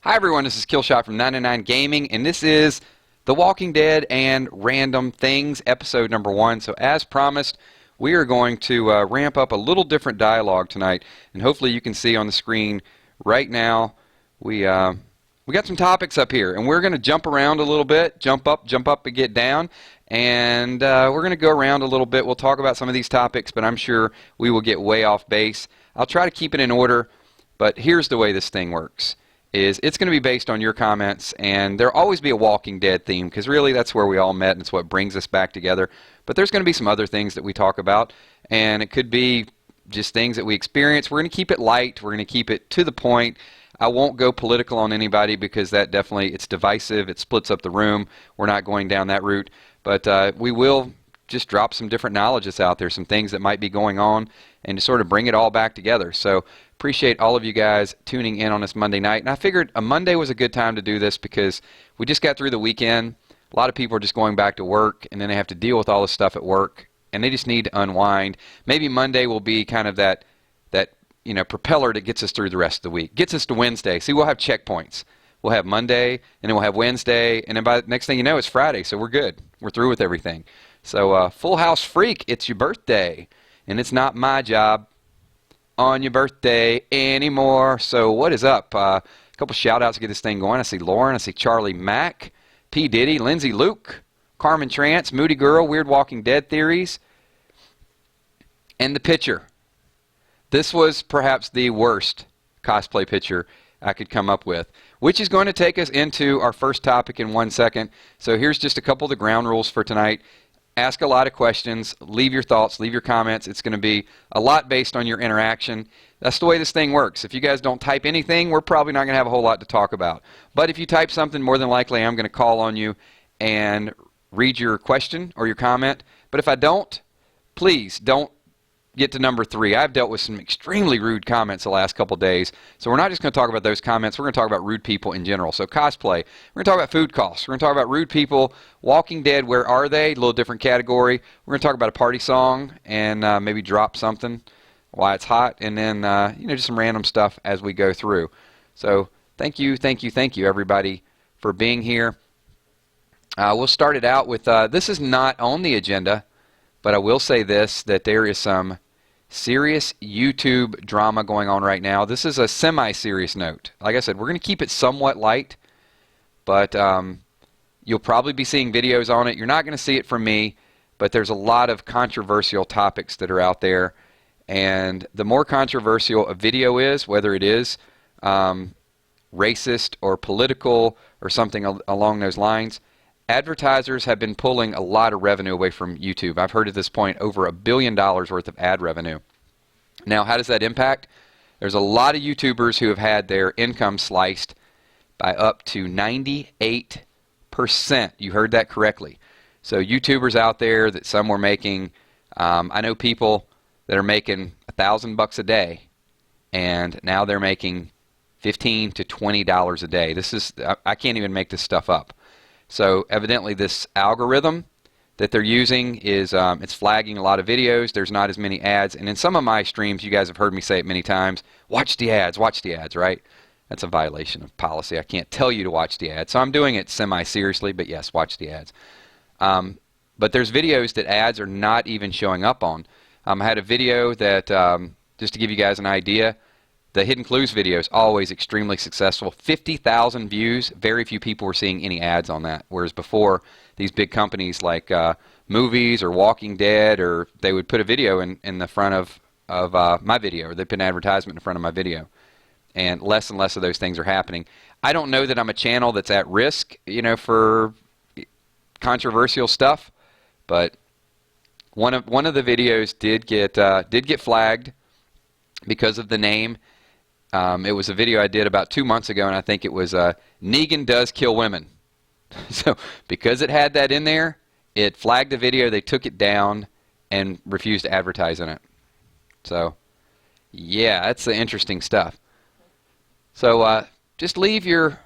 Hi everyone, this is Killshot from 99 Gaming, and this is The Walking Dead and Random Things, episode number 1. So as promised, we are going to ramp up a little different dialogue tonight, and hopefully you can see on the screen right now, we got some topics up here, and we're going to jump around a little bit, jump up and get down, and we're going to go around a little bit. We'll talk about some of these topics, but I'm sure we will get way off base. I'll try to keep it in order, but here's the way this thing works. It's going to be based on your comments, and there'll always be a Walking Dead theme, because really that's where we all met, and it's what brings us back together. But there's going to be some other things that we talk about, and it could be just things that we experience. We're going to keep it light. We're going to keep it to the point. I won't go political on anybody, because that definitely, it's divisive. It splits up the room. We're not going down that route. But we will just drop some different knowledge that's out there, some things that might be going on, and to sort of bring it all back together. So appreciate all of you guys tuning in on this Monday night. And I figured a Monday was a good time to do this because we just got through the weekend. A lot of people are just going back to work, and then they have to deal with all this stuff at work, and they just need to unwind. Maybe Monday will be kind of that propeller that gets us through the rest of the week, gets us to Wednesday. See, we'll have checkpoints. We'll have Monday, and then we'll have Wednesday, and then by the next thing you know, it's Friday, so we're good. We're through with everything. So, Full House Freak, it's your birthday, and it's not my job on your birthday anymore. So what is up? A couple shout-outs to get this thing going. I see Lauren, I see Charlie Mack, P. Diddy, Lindsay Luke, Carmen Trance, Moody Girl, Weird Walking Dead Theories, and the picture. This was perhaps the worst cosplay picture I could come up with, which is going to take us into our first topic in 1 second. So here's just a couple of the ground rules for tonight. Ask a lot of questions, leave your thoughts, leave your comments. It's going to be a lot based on your interaction. That's the way this thing works. If you guys don't type anything, we're probably not going to have a whole lot to talk about. But if you type something, more than likely I'm going to call on you and read your question or your comment. But if I don't, please don't get to number 3. I've dealt with some extremely rude comments the last couple days, so we're not just going to talk about those comments. We're going to talk about rude people in general. So cosplay, we're going to talk about food costs, we're going to talk about rude people, Walking Dead, where are they? A little different category. We're going to talk about a party song and maybe drop something, why it's hot, and then just some random stuff as we go through. So thank you everybody for being here. We'll start it out with this is not on the agenda, but I will say this, that there is some serious YouTube drama going on right now. This is a semi-serious note. Like I said, we're going to keep it somewhat light, but you'll probably be seeing videos on it. You're not going to see it from me, but there's a lot of controversial topics that are out there, and the more controversial a video is, whether it is racist or political or something along those lines, advertisers have been pulling a lot of revenue away from YouTube. I've heard at this point over $1 billion worth of ad revenue. Now, how does that impact? There's a lot of YouTubers who have had their income sliced by up to 98%. You heard that correctly. So YouTubers out there that some were making, I know people that are making $1,000 a day, and now they're making $15 to $20 a day. This is, I can't even make this stuff up. So evidently this algorithm that they're using is it's flagging a lot of videos. There's not as many ads. And in some of my streams, you guys have heard me say it many times, watch the ads, right? That's a violation of policy. I can't tell you to watch the ads. So I'm doing it semi-seriously, but yes, watch the ads. But there's videos that ads are not even showing up on. I had a video that, just to give you guys an idea, the Hidden Clues video is always extremely successful. 50,000 views. Very few people were seeing any ads on that. Whereas before, these big companies like Movies or Walking Dead, or they would put a video in the front of my video, or they'd put an advertisement in front of my video. And less of those things are happening. I don't know that I'm a channel that's at risk, for controversial stuff, but one of the videos did get flagged because of the name. It was a video I did about 2 months ago, and I think it was Negan Does Kill Women. So because it had that in there, it flagged the video, they took it down, and refused to advertise in it. So, yeah, that's the interesting stuff. So just leave a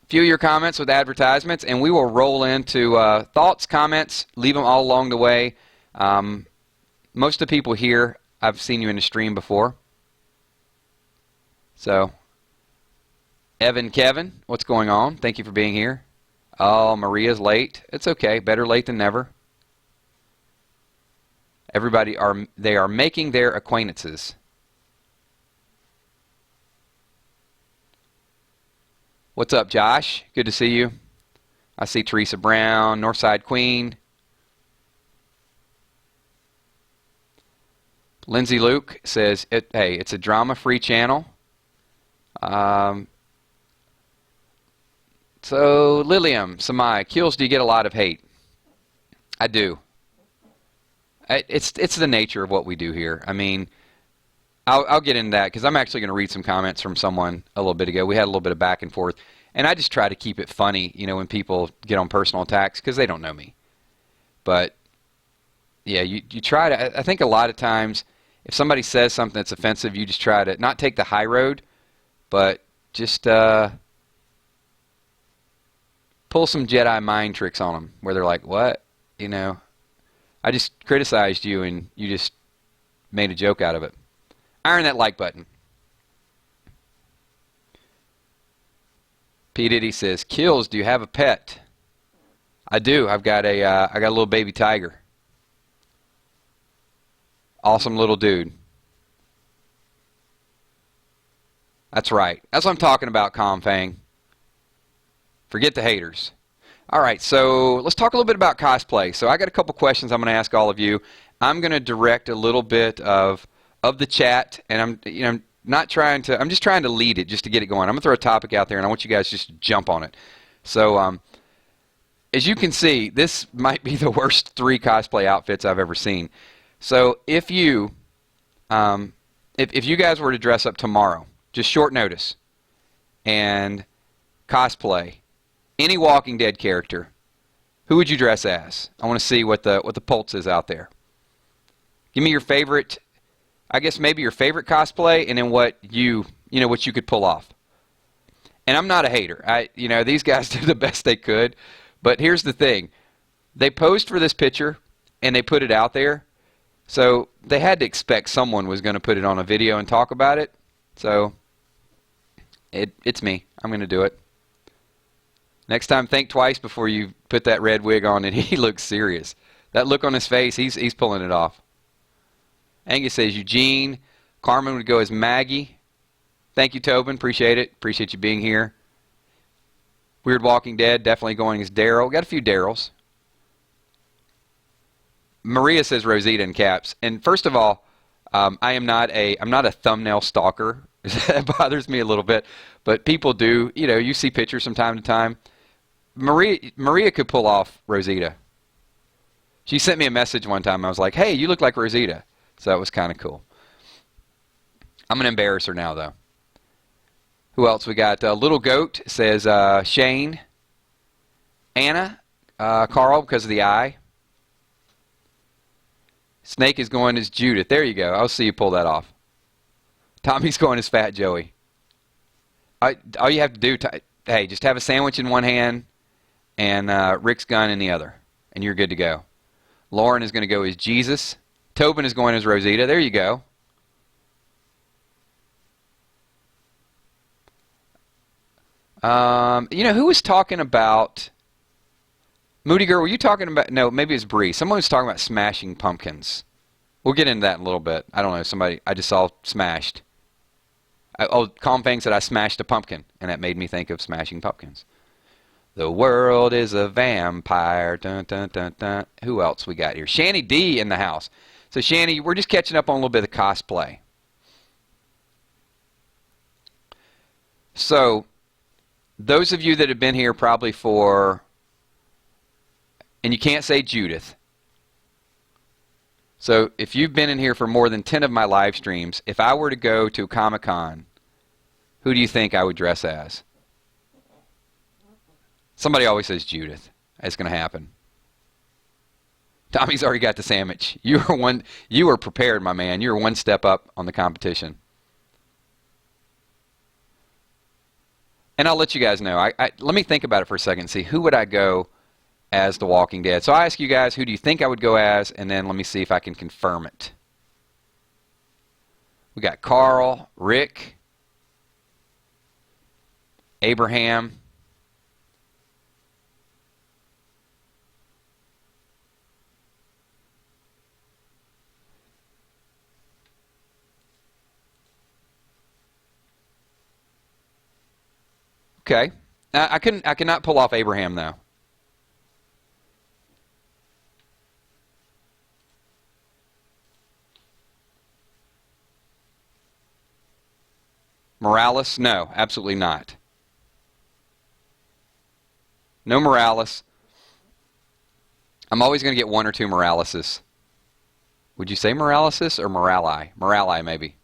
few of your comments with advertisements, and we will roll into thoughts, comments, leave them all along the way. Most of the people here, I've seen you in the stream before. So Evan Kevin, what's going on? Thank you for being here. Oh, Maria's late. It's okay. Better late than never. Everybody they are making their acquaintances. What's up, Josh? Good to see you. I see Teresa Brown, Northside Queen. Lindsay Luke says, hey, it's a drama-free channel. So, Lilium, Samai, Kills, do you get a lot of hate? I do. It's the nature of what we do here. I mean, I'll get into that because I'm actually going to read some comments from someone a little bit ago. We had a little bit of back and forth, and I just try to keep it funny, you know, when people get on personal attacks because they don't know me. But yeah, you try to. I think a lot of times, if somebody says something that's offensive, you just try to not take the high road, but just pull some Jedi mind tricks on them, where they're like, "What? You know, I just criticized you, and you just made a joke out of it." Iron that like button. P. Diddy says, "Kills, do you have a pet?" I do. I got a little baby tiger. Awesome little dude. That's right. That's what I'm talking about, Comfang. Forget the haters. All right, so let's talk a little bit about cosplay. So I got a couple questions I'm going to ask all of you. I'm going to direct a little bit of the chat, and I'm just trying to lead it just to get it going. I'm going to throw a topic out there, and I want you guys just to jump on it. So as you can see, this might be the worst 3 cosplay outfits I've ever seen. So if you guys were to dress up tomorrow, just short notice, and cosplay any Walking Dead character, who would you dress as? I want to see what the pulse is out there. Give me your favorite, I guess maybe your favorite cosplay, and then what you could pull off. And I'm not a hater. These guys did the best they could, but here's the thing: they posed for this picture and they put it out there, so they had to expect someone was going to put it on a video and talk about it. So it's me. I'm going to do it. Next time, think twice before you put that red wig on, and he looks serious. That look on his face, he's pulling it off. Angus says Eugene. Carmen would go as Maggie. Thank you, Tobin. Appreciate it. Appreciate you being here. Weird Walking Dead, definitely going as Daryl. Got a few Daryls. Maria says Rosita in caps. And first of all, I'm not a thumbnail stalker. That bothers me a little bit. But people do. You see pictures from time to time. Maria could pull off Rosita. She sent me a message one time. I was like, hey, you look like Rosita. So that was kind of cool. I'm going to embarrass her now, though. Who else? We got Little Goat says Shane. Anna. Carl because of the eye. Snake is going as Judith. There you go. I'll see you pull that off. Tommy's going as Fat Joey. All you have to do, hey, just have a sandwich in one hand and Rick's gun in the other, and you're good to go. Lauren is going to go as Jesus. Tobin is going as Rosita. There you go. Who was talking about... Moody Girl, were you talking about... No, maybe it's Bree. Someone was talking about smashing pumpkins. We'll get into that in a little bit. I don't know. Somebody I just saw smashed. Confang said I smashed a pumpkin, and that made me think of smashing pumpkins. The world is a vampire. Dun, dun, dun, dun. Who else we got here? Shanny D in the house. So, Shanny, we're just catching up on a little bit of cosplay. So, those of you that have been here probably for... And you can't say Judith. So if you've been in here for more than 10 of my live streams, if I were to go to Comic-Con, who do you think I would dress as? Somebody always says Judith. It's going to happen. Tommy's already got the sandwich. You were prepared, my man. You were one step up on the competition. And I'll let you guys know. Let me think about it for a second and see who would I go as The Walking Dead. So I ask you guys, who do you think I would go as? And then let me see if I can confirm it. We got Carl, Rick. Abraham. Okay. I cannot pull off Abraham though. Morales? No, absolutely not. No Morales. I'm always going to get one or two Moraleses. Would you say Moraleses or Morali? Morali, maybe.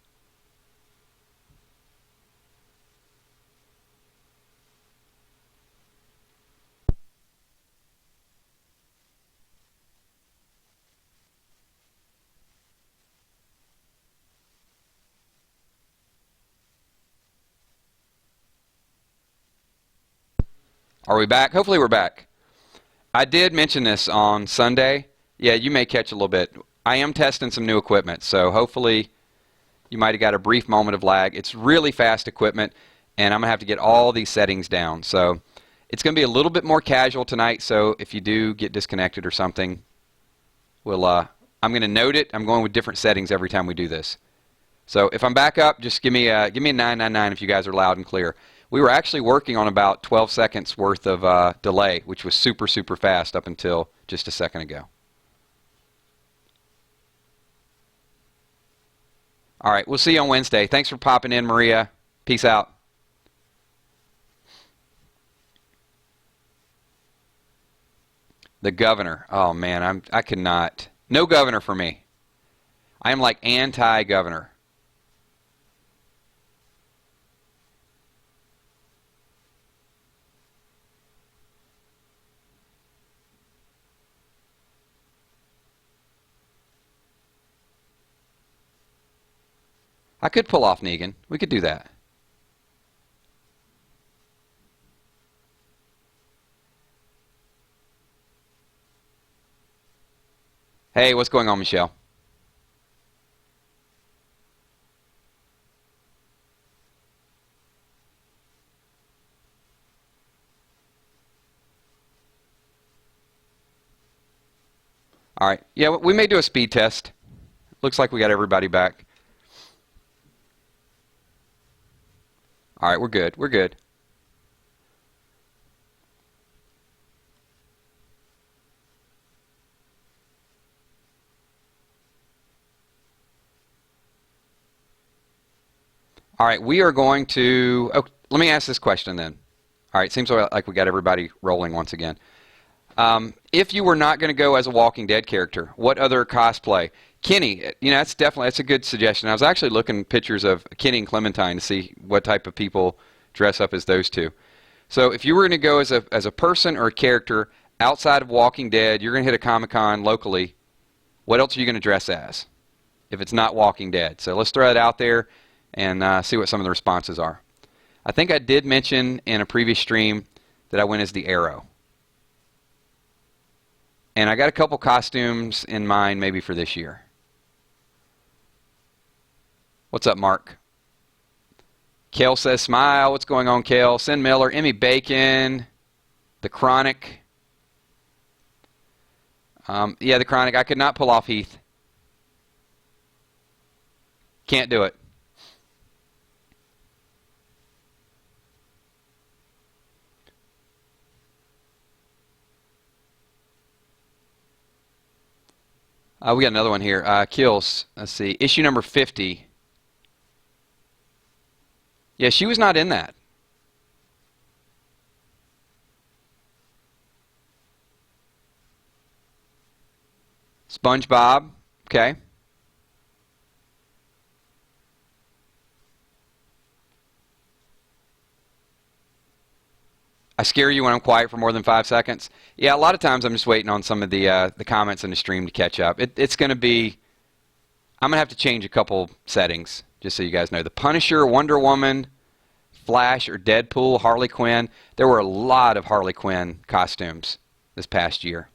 Are we back? Hopefully we're back. I did mention this on Sunday. Yeah, you may catch a little bit. I am testing some new equipment, so hopefully you might have got a brief moment of lag. It's really fast equipment, and I'm going to have to get all these settings down. So it's going to be a little bit more casual tonight, so if you do get disconnected or something, I'm going to note it. I'm going with different settings every time we do this. So if I'm back up, just give me a 999 if you guys are loud and clear. We were actually working on about 12 seconds worth of delay, which was super, super fast up until just a second ago. All right, we'll see you on Wednesday. Thanks for popping in, Maria. Peace out. The governor. Oh, man, I cannot. No governor for me. I am like anti-governor. I could pull off Negan. We could do that. Hey, what's going on, Michelle? All right. Yeah, we may do a speed test. Looks like we got everybody back. All right, we're good. We're good. All right, we are going to... Oh, let me ask this question then. All right, seems like we got everybody rolling once again. If you were not going to go as a Walking Dead character, what other cosplay? Kenny, that's a good suggestion. I was actually looking at pictures of Kenny and Clementine to see what type of people dress up as those two. So if you were going to go as a person or a character outside of Walking Dead, you're going to hit a Comic-Con locally, what else are you going to dress as if it's not Walking Dead? So let's throw that out there and see what some of the responses are. I think I did mention in a previous stream that I went as the Arrow. And I got a couple costumes in mind maybe for this year. What's up, Mark? Kale says, smile. What's going on, Kale? Sin Miller, Emmy Bacon, The Chronic. Yeah, The Chronic. I could not pull off Heath. Can't do it. We got another one here. Kills. Let's see. Issue number 50. Yeah, she was not in that. SpongeBob. Okay. I scare you when I'm quiet for more than 5 seconds. Yeah, a lot of times I'm just waiting on some of the comments in the stream to catch up. It's going to be... I'm going to have to change a couple settings, just so you guys know. The Punisher, Wonder Woman, Flash, or Deadpool, Harley Quinn. There were a lot of Harley Quinn costumes this past year.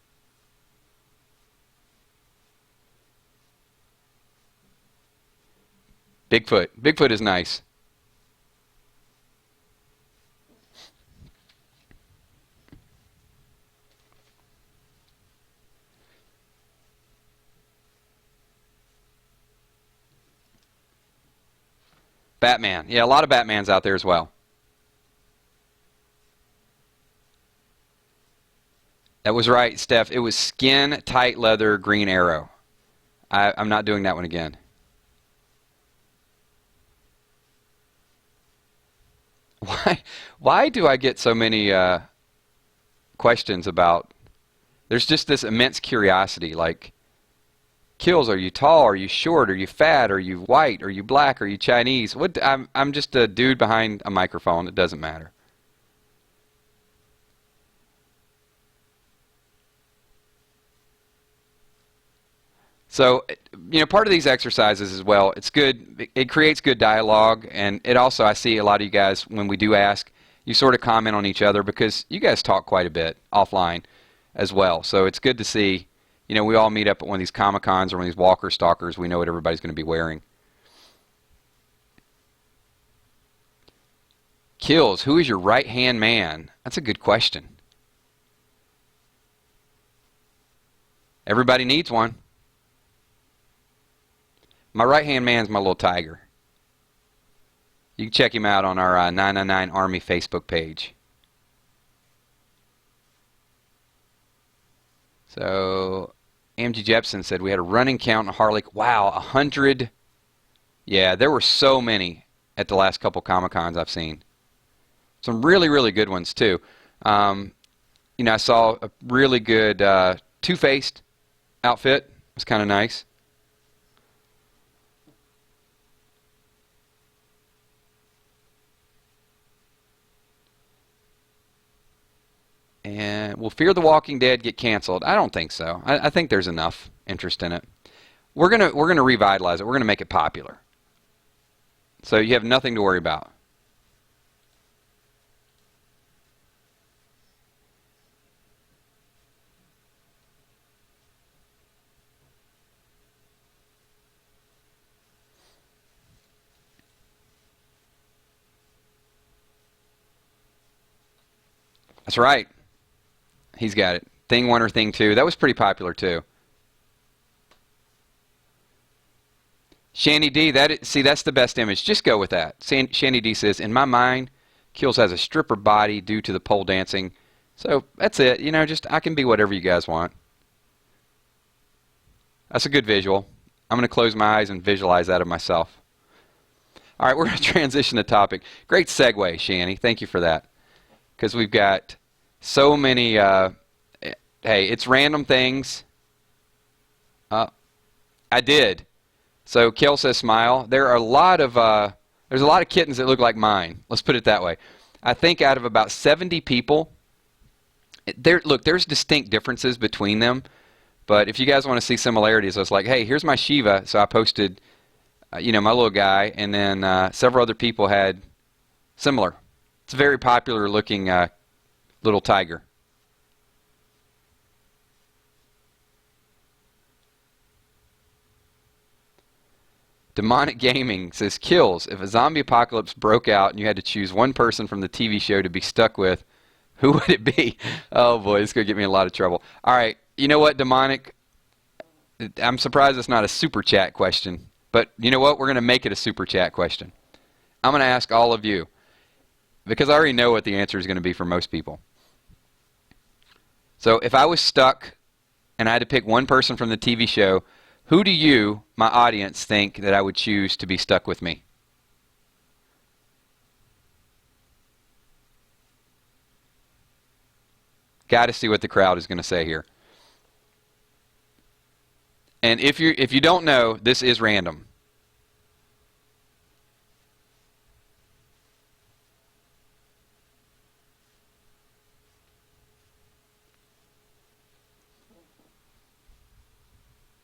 Bigfoot. Bigfoot is nice. Batman. Yeah, a lot of Batmans out there as well. That was right, Steph. It was skin, tight leather, Green Arrow. I'm not doing that one again. Why do I get so many questions about... There's just this immense curiosity, like, Kills, are you tall? Are you short? Are you fat? Are you white? Are you black? Are you Chinese? I'm just a dude behind a microphone. It doesn't matter. So, part of these exercises as well, it's good. It creates good dialogue, and it also, I see a lot of you guys, when we do ask, you sort of comment on each other because you guys talk quite a bit offline as well. So it's good to see, we all meet up at one of these Comic-Cons or one of these Walker Stalkers. We know what everybody's going to be wearing. Kills, who is your right-hand man? That's a good question. Everybody needs one. My right-hand man's my little tiger. You can check him out on our 999 Army Facebook page. So, AMG Jepson said we had a running count in Harley. Wow, 100. Yeah, there were so many at the last couple Comic-Cons I've seen. Some really, really good ones, too. I saw a really good Two-Faced outfit. It was kind of nice. And will Fear the Walking Dead get canceled? I don't think so. I think there's enough interest in it. We're gonna revitalize it. We're gonna make it popular. So you have nothing to worry about. That's right. He's got it. Thing 1 or Thing 2. That was pretty popular too. Shandy D, that's the best image. Just go with that. Shandy D says, in my mind, Kills has a stripper body due to the pole dancing. So that's it. I can be whatever you guys want. That's a good visual. I'm going to close my eyes and visualize that of myself. All right, we're going to transition the topic. Great segue, Shanny. Thank you for that. Because we've got so many... hey, it's random things. I did. So Kel says smile. There's a lot of kittens that look like mine. Let's put it that way. I think out of about 70 people, there's distinct differences between them. But if you guys want to see similarities, I was like, hey, here's my Shiva. So I posted, my little guy, and then several other people had similar. It's a very popular looking little tiger. Demonic Gaming says, Kills, if a zombie apocalypse broke out and you had to choose one person from the TV show to be stuck with, who would it be? Oh boy, it's going to get me in a lot of trouble. All right, you know what, Demonic? I'm surprised it's not a super chat question, but you know what? We're going to make it a super chat question. I'm going to ask all of you, because I already know what the answer is going to be for most people. So if I was stuck and I had to pick one person from the TV show, who do you, my audience, think that I would choose to be stuck with me? Got to see what the crowd is going to say here. And if you don't know, this is random.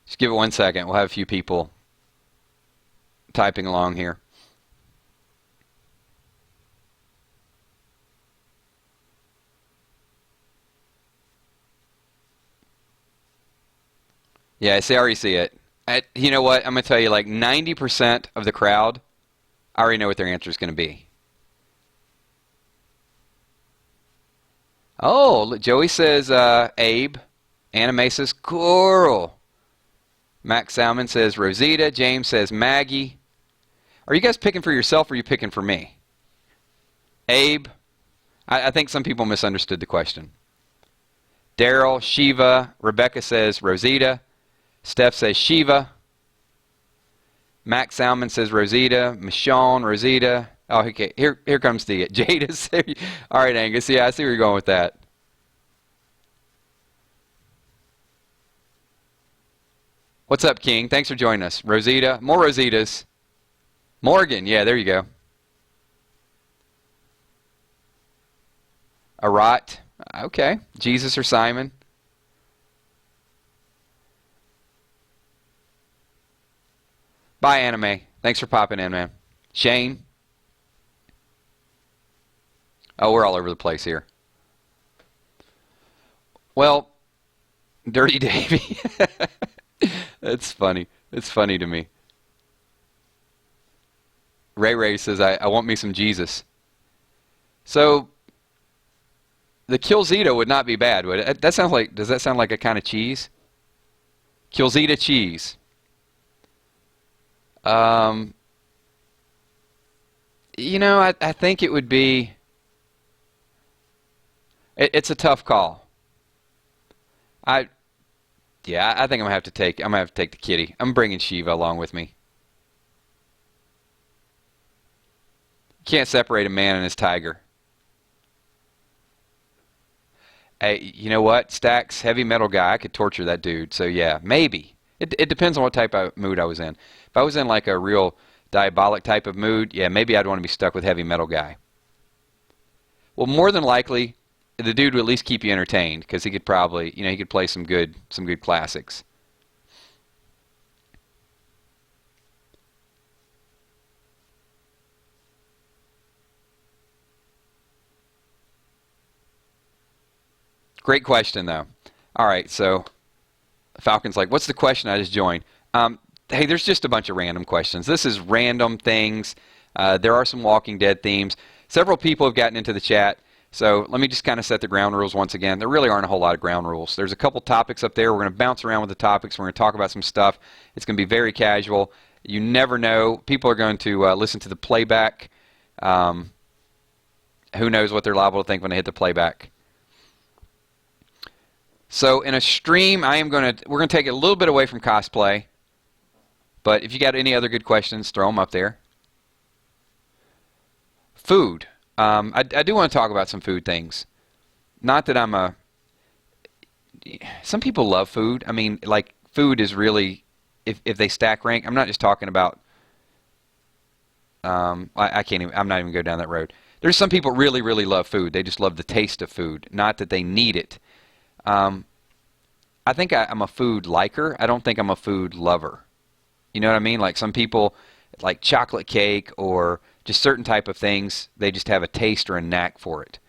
Just give it 1 second. We'll have a few people typing along here. Yeah, I already see it. You know what? I'm going to tell you, like 90% of the crowd, I already know what their answer is going to be. Oh, Joey says Abe. Anna Mae says Coral. Max Salmon says Rosita. James says Maggie. Are you guys picking for yourself or are you picking for me? Abe? I think some people misunderstood the question. Daryl, Shiva, Rebecca says Rosita. Steph says Shiva. Max Salmon says Rosita. Michonne, Rosita. Oh, okay. Here comes the Jada. All right, Angus. Yeah, I see where you're going with that. What's up, King? Thanks for joining us. Rosita. More Rositas. Morgan. Yeah, there you go. Arat. Okay. Jesus or Simon. Bye, Anime. Thanks for popping in, man. Shane. Oh, we're all over the place here. Well, Dirty Davy. That's funny. It's funny to me. Ray Ray says, I want me some Jesus. So, the kilzhot would not be bad, would it? That sounds like, does that sound like a kind of cheese? Kilzhot cheese. You know, I think it would be, it's a tough call. Yeah, I think I'm gonna have to take the kitty. I'm bringing Shiva along with me. Can't separate a man and his tiger. Hey, you know what? Stax, heavy metal guy, I could torture that dude. So yeah, maybe. It depends on what type of mood I was in. If I was in like a real diabolic type of mood, yeah, maybe I'd want to be stuck with heavy metal guy. Well, more than likely, the dude would at least keep you entertained because he could probably, you know, he could play some good classics. Great question, though. All right, so Falcon's like, what's the question I just joined? Hey, there's just a bunch of random questions. This is random things. There are some Walking Dead themes. Several people have gotten into the chat, so let me just kind of set the ground rules once again. There really aren't a whole lot of ground rules. There's a couple topics up there. We're going to bounce around with the topics. We're going to talk about some stuff. It's going to be very casual. You never know. People are going to listen to the playback. Who knows what they're liable to think when they hit the playback. So in a stream, we're going to take it a little bit away from cosplay. But if you got any other good questions, throw them up there. Food. I do want to talk about some food things. Not that I'm a... Some people love food. I mean, like, food is really... If they stack rank, I'm not just talking about... I can't even... I'm not even going to go down that road. There's some people really, really love food. They just love the taste of food. Not that they need it. I think I'm a food liker. I don't think I'm a food lover. You know what I mean? Like some people like chocolate cake or just certain type of things, they just have a taste or a knack for it.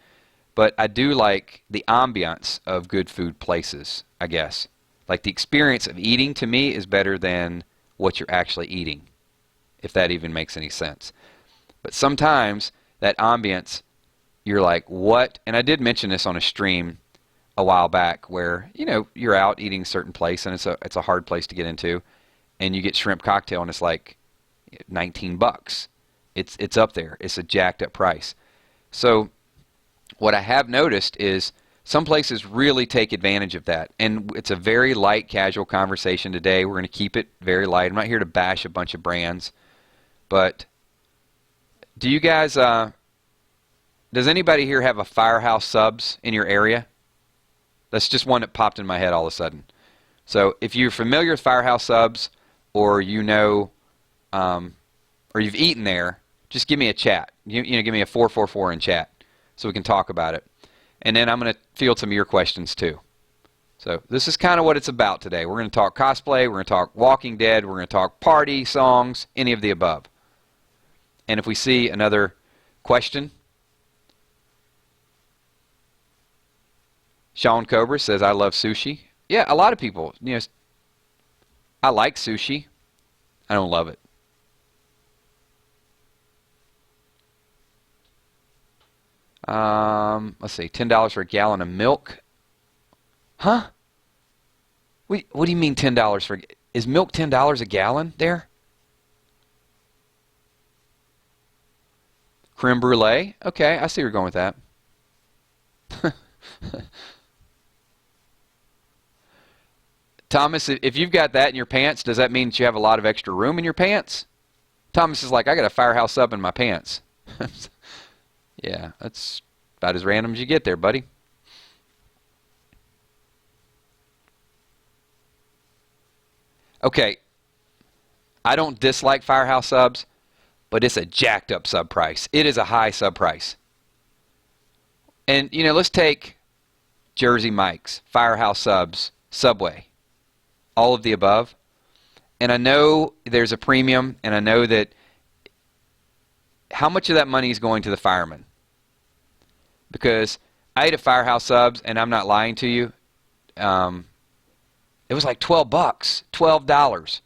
But I do like the ambiance of good food places, I guess. Like the experience of eating to me is better than what you're actually eating, if that even makes any sense. But sometimes that ambiance, you're like, what? And I did mention this on a stream a while back where, you know, you're out eating a certain place and it's a hard place to get into. And you get shrimp cocktail and it's like $19. It's up there. It's a jacked up price. So what I have noticed is some places really take advantage of that. And it's a very light, casual conversation today. We're going to keep it very light. I'm not here to bash a bunch of brands. But do you guys, does anybody here have a Firehouse Subs in your area? That's just one that popped in my head all of a sudden. So if you're familiar with Firehouse Subs, or you know, or you've eaten there, just give me a chat. You know, give me a 444 in chat so we can talk about it. And then I'm going to field some of your questions too. So this is kind of what it's about today. We're going to talk cosplay, we're going to talk Walking Dead, we're going to talk party, songs, any of the above. And if we see another question, Sean Cobra says, I love sushi. Yeah, a lot of people, you know, I like sushi. I don't love it. Let's see, $10 for a gallon of milk. Huh? What do you mean $10 for? Is milk $10 a gallon there? Creme brulee. Okay, I see where you're going with that. Thomas, if you've got that in your pants, does that mean that you have a lot of extra room in your pants? Thomas is like, I got a firehouse sub in my pants. Yeah, that's about as random as you get there, buddy. Okay, I don't dislike firehouse subs, but it's a jacked up sub price. It is a high sub price. And, you know, let's take Jersey Mike's, Firehouse Subs, Subway, all of the above. And I know there's a premium, and I know that how much of that money is going to the firemen? Because I ate at Firehouse Subs, and I'm not lying to you. It was like $12, $12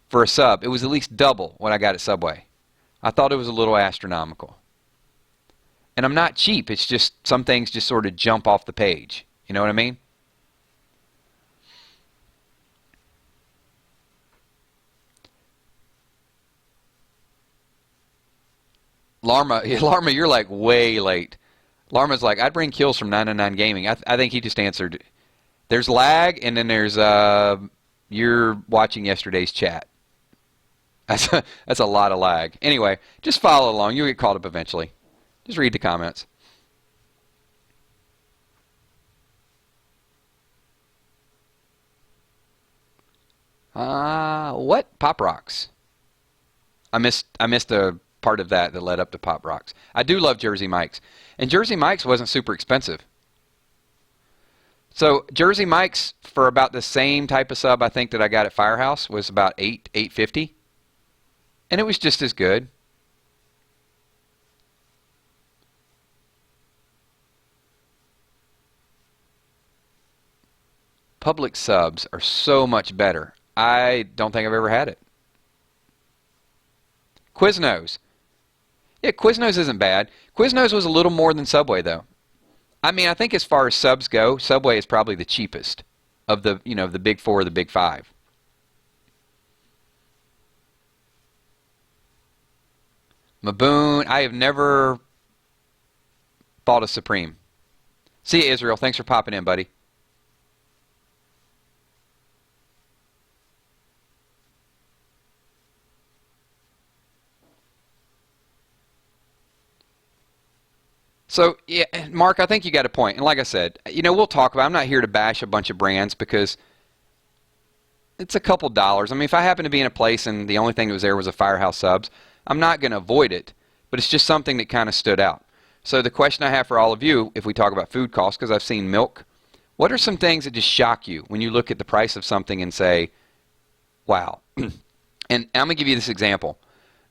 for a sub. It was at least double what I got at Subway. I thought it was a little astronomical. And I'm not cheap. It's just some things just sort of jump off the page. You know what I mean? Larma, Larma, you're like way late. Larma's like, I'd bring kills from 999 Gaming. I think he just answered. There's lag, and then there's you're watching yesterday's chat. That's a lot of lag. Anyway, just follow along. You'll get caught up eventually. Just read the comments. What? Pop Rocks. I missed a part of that led up to Pop Rocks. I do love Jersey Mike's. And Jersey Mike's wasn't super expensive. So Jersey Mike's for about the same type of sub I think that I got at Firehouse was about $8.50. And it was just as good. Public subs are so much better. I don't think I've ever had it. Quiznos. Yeah, Quiznos isn't bad. Quiznos was a little more than Subway, though. I mean, I think as far as subs go, Subway is probably the cheapest of the, you know, the big four or the big five. Maboon, I have never bought a Supreme. See you, Israel. Thanks for popping in, buddy. So, yeah, Mark, I think you got a point. And like I said, you know, we'll talk about it. I'm not here to bash a bunch of brands because it's a couple dollars. I mean, if I happen to be in a place and the only thing that was there was a Firehouse Subs, I'm not going to avoid it, but it's just something that kind of stood out. So the question I have for all of you, if we talk about food costs, because I've seen milk, what are some things that just shock you when you look at the price of something and say, wow. And I'm going to give you this example.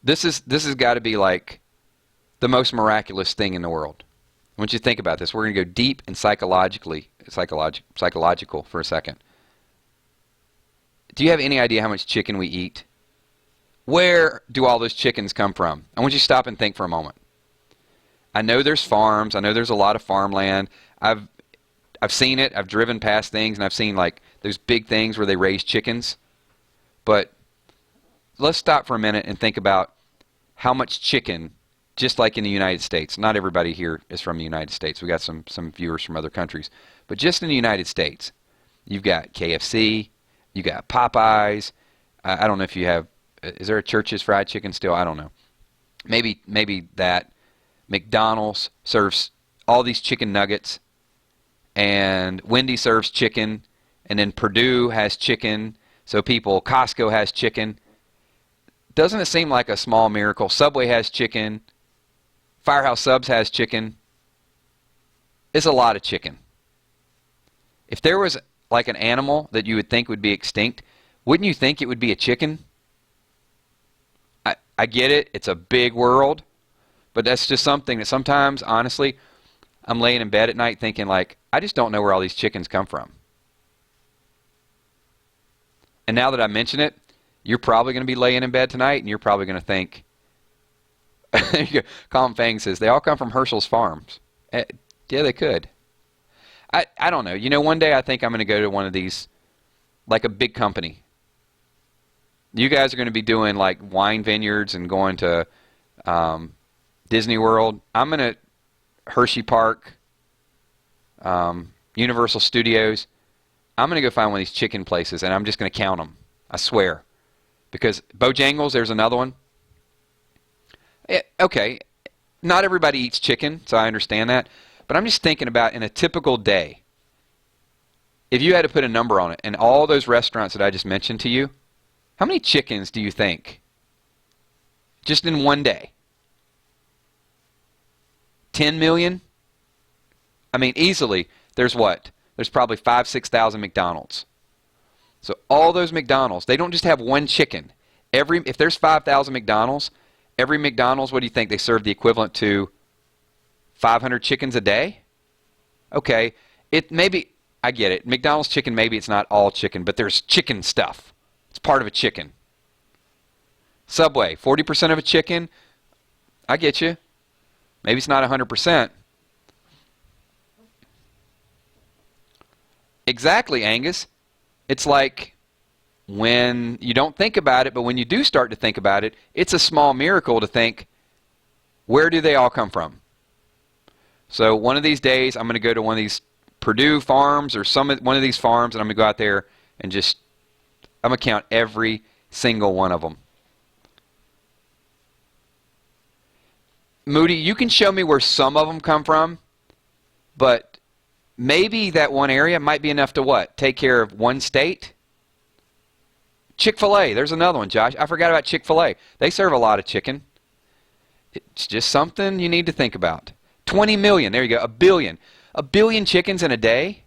This has got to be like the most miraculous thing in the world. I want you to think about this. We're going to go deep and psychological for a second. Do you have any idea how much chicken we eat? Where do all those chickens come from? I want you to stop and think for a moment. I know there's farms. I know there's a lot of farmland. I've seen it. I've driven past things, and I've seen like those big things where they raise chickens. But let's stop for a minute and think about how much chicken, just like in the United States. Not everybody here is from the United States. We got some viewers from other countries. But just in the United States, you've got KFC, you got Popeyes. I don't know if you have, is there a Church's Fried Chicken still? I don't know. Maybe that. McDonald's serves all these chicken nuggets, and Wendy serves chicken, and then Purdue has chicken, so Costco has chicken. Doesn't it seem like a small miracle? Subway has chicken. Firehouse Subs has chicken. It's a lot of chicken. If there was like an animal that you would think would be extinct, wouldn't you think it would be a chicken? I get it. It's a big world. But that's just something that sometimes, honestly, I'm laying in bed at night thinking like, I just don't know where all these chickens come from. And now that I mention it, you're probably going to be laying in bed tonight and you're probably going to think, Colin Fang says, they all come from Herschel's farms. Yeah, they could. I don't know. You know, one day I think I'm going to go to one of these, like a big company. You guys are going to be doing like wine vineyards and going to, Disney World. I'm going to Hershey Park, Universal Studios. I'm going to go find one of these chicken places, and I'm just going to count them. I swear. Because Bojangles, there's another one. Okay, not everybody eats chicken, so I understand that. But I'm just thinking about in a typical day, if you had to put a number on it, and all those restaurants that I just mentioned to you, how many chickens do you think? Just in one day? 10 million? I mean, easily, there's what? There's probably 5,000, 6,000 McDonald's. So all those McDonald's, they don't just have one chicken. If there's 5,000 McDonald's, every McDonald's, what do you think? They serve the equivalent to 500 chickens a day? Okay, I get it. McDonald's chicken, maybe it's not all chicken, but there's chicken stuff. It's part of a chicken. Subway, 40% of a chicken? I get you. Maybe it's not 100%. Exactly, Angus. It's like when you don't think about it, but when you do start to think about it, it's a small miracle to think, where do they all come from? So one of these days, I'm going to go to one of these Purdue farms or one of these farms, and I'm going to go out there and I'm going to count every single one of them. Moody, you can show me where some of them come from, but maybe that one area might be enough to what? Take care of one state? Chick-fil-A, there's another one, Josh. I forgot about Chick-fil-A. They serve a lot of chicken. It's just something you need to think about. 20 million, there you go, a billion. A billion chickens in a day?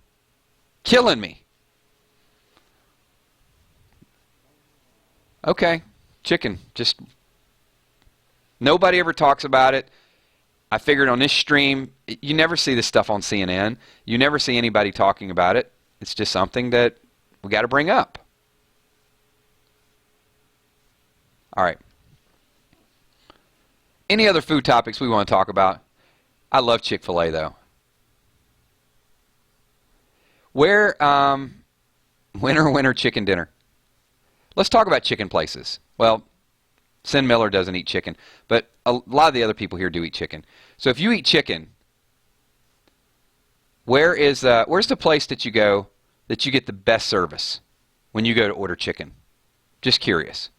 Killing me. Okay, chicken. Just nobody ever talks about it. I figured on this stream, you never see this stuff on CNN. You never see anybody talking about it. It's just something that we got to bring up. All right. Any other food topics we want to talk about? I love Chick-fil-A, though. Winner chicken dinner. Let's talk about chicken places. Well, Sin Miller doesn't eat chicken, but a lot of the other people here do eat chicken. So if you eat chicken, where's the place that you go that you get the best service when you go to order chicken? Just curious.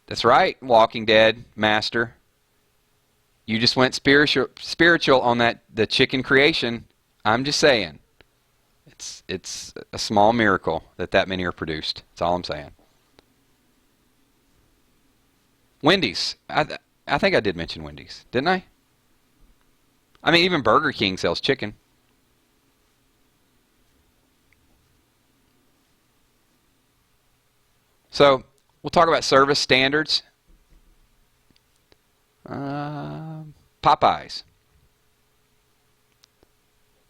That's right, Walking Dead master. You just went spiritual on the chicken creation. I'm just saying. It's a small miracle that many are produced. That's all I'm saying. Wendy's. I think I did mention Wendy's, didn't I? I mean, even Burger King sells chicken. So we'll talk about service standards. Popeyes.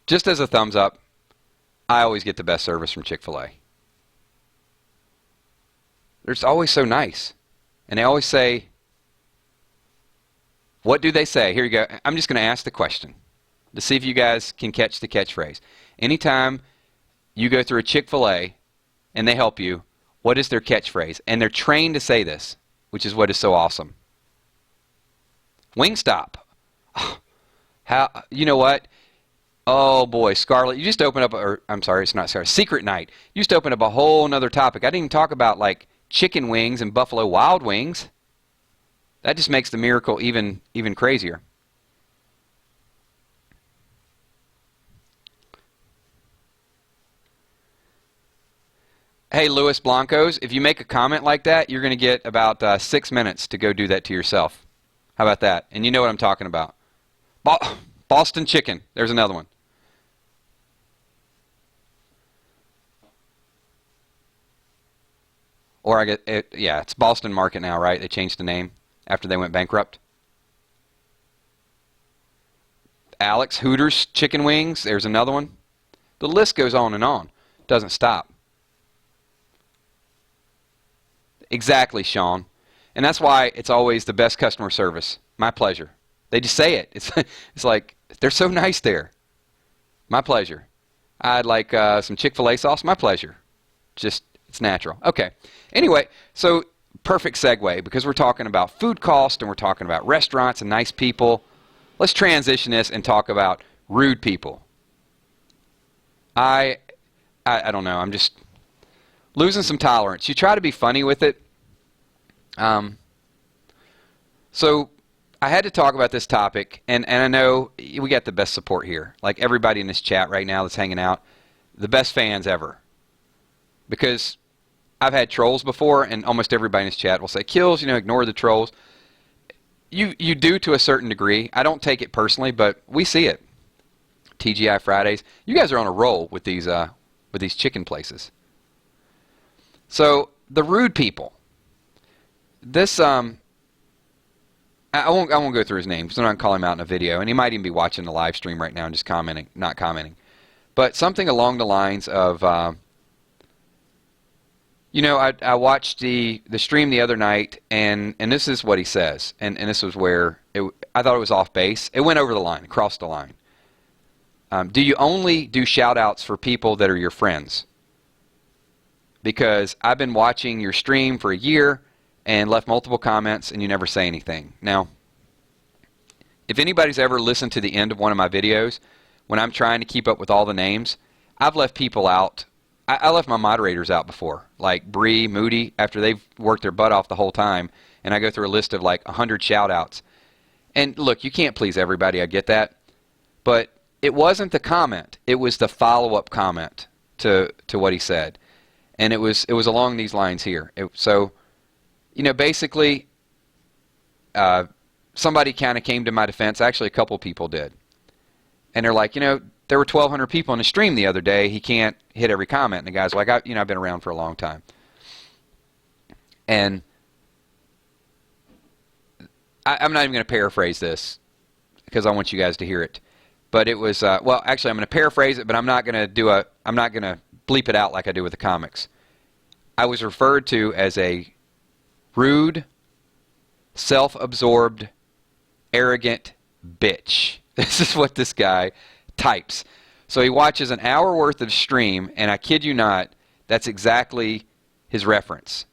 Just as a thumbs up, I always get the best service from Chick-fil-A. They're just always so nice. And they always say, what do they say? Here you go. I'm just going to ask the question to see if you guys can catch the catchphrase. Anytime you go through a Chick-fil-A and they help you, what is their catchphrase? And they're trained to say this, which is what is so awesome. Wingstop. You know what? Oh boy, Scarlett, you just opened up, I'm sorry, it's not Scarlett, Secret Night. You just opened up a whole nother topic. I didn't even talk about like chicken wings and Buffalo Wild Wings. That just makes the miracle even crazier. Hey, Luis Blancos, if you make a comment like that, you're going to get about 6 minutes to go do that to yourself. How about that? And you know what I'm talking about. Boston chicken. There's another one. Or I get it, yeah, it's Boston Market now, right? They changed the name after they went bankrupt. Alex, Hooters chicken wings. There's another one. The list goes on and on. Doesn't stop. Exactly, Sean. And that's why it's always the best customer service. My pleasure. They just say it. It's like, they're so nice there. My pleasure. I'd like some Chick-fil-A sauce. My pleasure. Just, it's natural. Okay. Anyway, so perfect segue because we're talking about food cost and we're talking about restaurants and nice people. Let's transition this and talk about rude people. I don't know. I'm just losing some tolerance. You try to be funny with it. So I had to talk about this topic, and I know we got the best support here. Like everybody in this chat right now that's hanging out, the best fans ever. Because I've had trolls before, and almost everybody in this chat will say, Kills, ignore the trolls. You do to a certain degree. I don't take it personally, but we see it. TGI Fridays. You guys are on a roll with these chicken places. So the rude people. This I won't go through his name because I'm not going to call him out in a video, and he might even be watching the live stream right now and just not commenting. But something along the lines of, I watched the stream the other night, and this is what he says, and this was where I thought it was off base. It went over the line, crossed the line. Do you only do shout-outs for people that are your friends? Because I've been watching your stream for a year and left multiple comments, and you never say anything. Now, if anybody's ever listened to the end of one of my videos, when I'm trying to keep up with all the names, I've left people out. I left my moderators out before, like Bree, Moody, after they've worked their butt off the whole time, and I go through a list of like 100 shout-outs. And look, you can't please everybody, I get that, but it wasn't the comment, it was the follow-up comment to what he said. And it was along these lines here. Basically, somebody kind of came to my defense. Actually, a couple people did. And they're like, there were 1,200 people in the stream the other day. He can't hit every comment. And the guy's like, I've been around for a long time. And I'm not even going to paraphrase this because I want you guys to hear it. But it was, actually, I'm going to paraphrase it, but I'm not going to bleep it out like I do with the comics. I was referred to as a rude, self-absorbed, arrogant bitch. This is what this guy types. So he watches an hour worth of stream, and I kid you not, that's exactly his reference.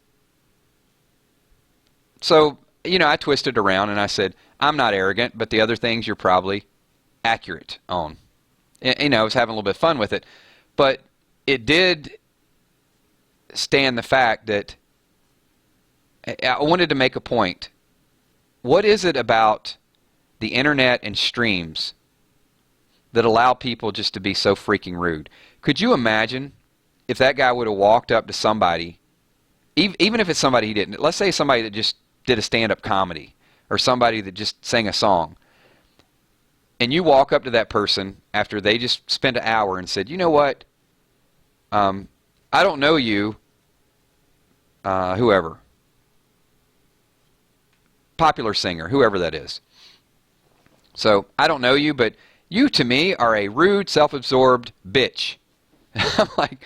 So, I twisted around and I said, I'm not arrogant, but the other things you're probably accurate on. I was having a little bit of fun with it. But it did stand the fact that I wanted to make a point. What is it about the internet and streams that allow people just to be so freaking rude? Could you imagine if that guy would have walked up to somebody, even if it's somebody he didn't, let's say somebody that just did a stand-up comedy or somebody that just sang a song, and you walk up to that person after they just spent an hour and said, you know what, I don't know you, whoever, popular singer, whoever that is. So, I don't know you, but you to me are a rude, self-absorbed bitch. I'm like,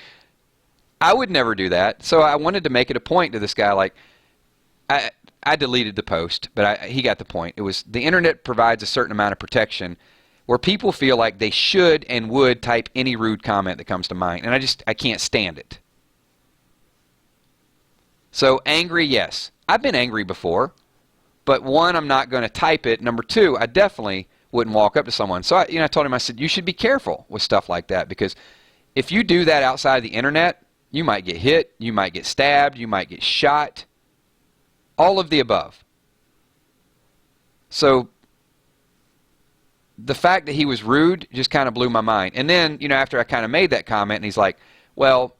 I would never do that. So I wanted to make it a point to this guy, like, I deleted the post, but he got the point. It was the internet provides a certain amount of protection where people feel like they should and would type any rude comment that comes to mind, and I can't stand it. So angry, yes. I've been angry before, but one, I'm not going to type it. Number two, I definitely wouldn't walk up to someone. So I told him, I said, you should be careful with stuff like that, because if you do that outside of the internet, you might get hit, you might get stabbed, you might get shot, all of the above. So the fact that he was rude just kind of blew my mind. And then, after I kind of made that comment, and he's like, well,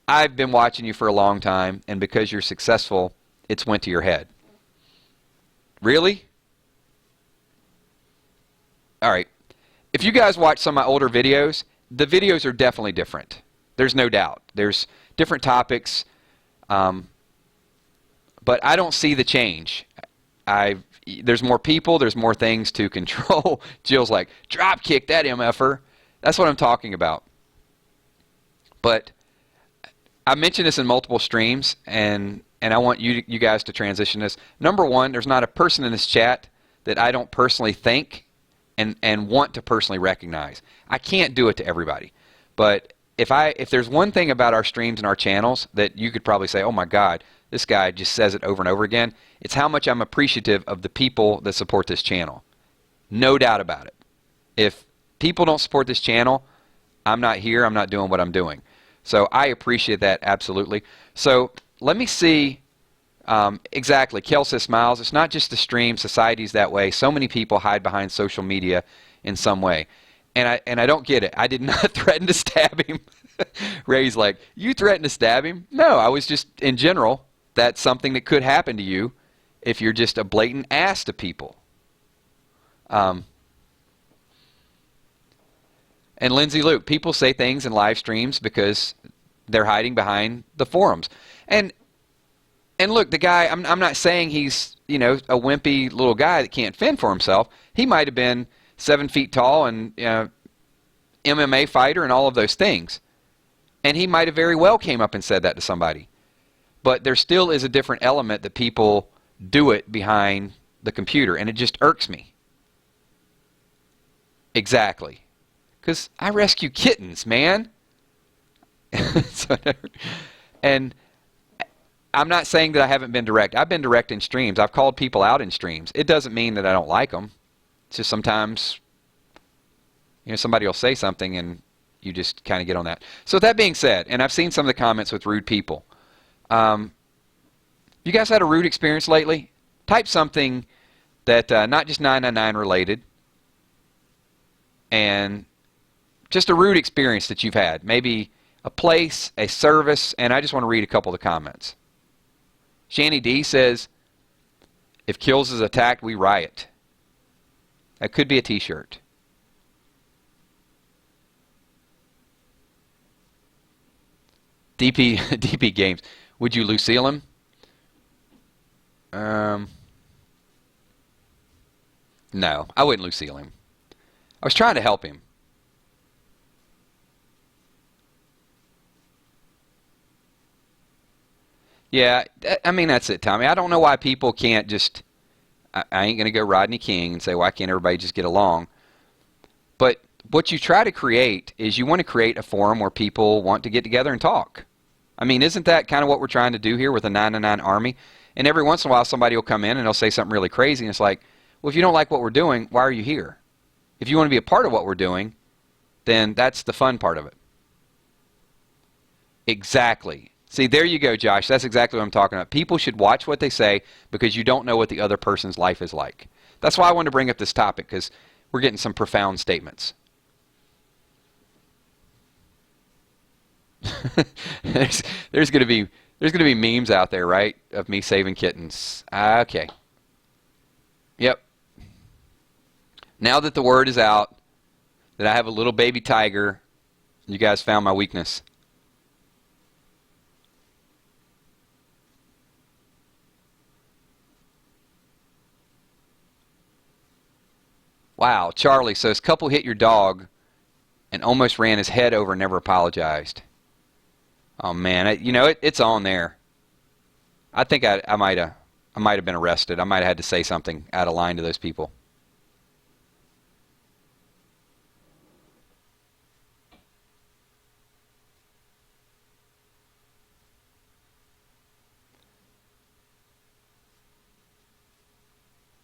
I've been watching you for a long time, and because you're successful, it's went to your head. Really? All right. If you guys watch some of my older videos, the videos are definitely different. There's no doubt. There's different topics, but I don't see the change. There's more people. There's more things to control. Jill's like, drop kick that MFer. That's what I'm talking about. But I mentioned this in multiple streams, and I want you guys to transition this. Number one, there's not a person in this chat that I don't personally think and want to personally recognize. I can't do it to everybody. But if there's one thing about our streams and our channels that you could probably say, oh my God, this guy just says it over and over again, it's how much I'm appreciative of the people that support this channel. No doubt about it. If people don't support this channel, I'm not here, I'm not doing what I'm doing. So I appreciate that absolutely. So let me see exactly. Kel says smiles. It's not just the stream. Society's that way. So many people hide behind social media in some way. And I don't get it. I did not threaten to stab him. Ray's like, you threatened to stab him? No, I was just, in general, that's something that could happen to you if you're just a blatant ass to people. And Lindsay Luke, people say things in live streams because they're hiding behind the forums. And look, the guy, I'm not saying he's, a wimpy little guy that can't fend for himself. He might have been 7 feet tall and MMA fighter and all of those things. And he might have very well came up and said that to somebody. But there still is a different element that people do it behind the computer, and it just irks me. Exactly. Because I rescue kittens, man. And I'm not saying that I haven't been direct. I've been direct in streams. I've called people out in streams. It doesn't mean that I don't like them. It's just sometimes, somebody will say something and you just kind of get on that. So with that being said, and I've seen some of the comments with rude people. You guys had a rude experience lately? Type something that not just 999 related, and just a rude experience that you've had. Maybe a place, a service, and I just want to read a couple of the comments. Shanny D says, if Kills is attacked, we riot. That could be a t-shirt. DP Games, would you Lucille him? No, I wouldn't Lucille him. I was trying to help him. Yeah, I mean, that's it, Tommy. I don't know why people can't just, I ain't going to go Rodney King and say, why can't everybody just get along? But what you try to create is you want to create a forum where people want to get together and talk. I mean, isn't that kind of what we're trying to do here with the 999 Army? And every once in a while somebody will come in and they'll say something really crazy, and it's like, well, if you don't like what we're doing, why are you here? If you want to be a part of what we're doing, then that's the fun part of it. Exactly. See, there you go, Josh. That's exactly what I'm talking about. People should watch what they say because you don't know what the other person's life is like. That's why I wanted to bring up this topic, because we're getting some profound statements. there's going to be memes out there, right, of me saving kittens. Okay. Yep. Now that the word is out that I have a little baby tiger, you guys found my weakness. Wow, Charlie says, couple hit your dog and almost ran his head over and never apologized. Oh man, it's on there. I think I might have been arrested. I might have had to say something out of line to those people.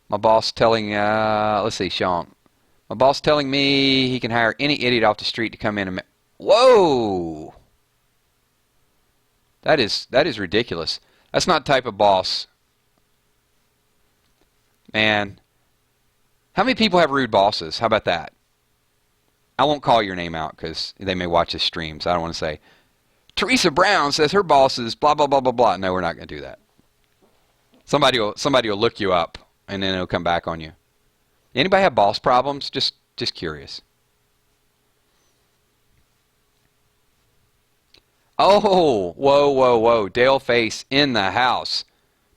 My boss telling, let's see, Sean. My boss telling me he can hire any idiot off the street to come in and... Whoa! That is ridiculous. That's not the type of boss. Man. How many people have rude bosses? How about that? I won't call your name out because they may watch this stream, so I don't want to say, Teresa Brown says her boss is blah, blah, blah, blah, blah. No, we're not going to do that. Somebody will look you up, and then it'll come back on you. Anybody have boss problems? Just curious. Oh, whoa, whoa, whoa. Dale Face in the house.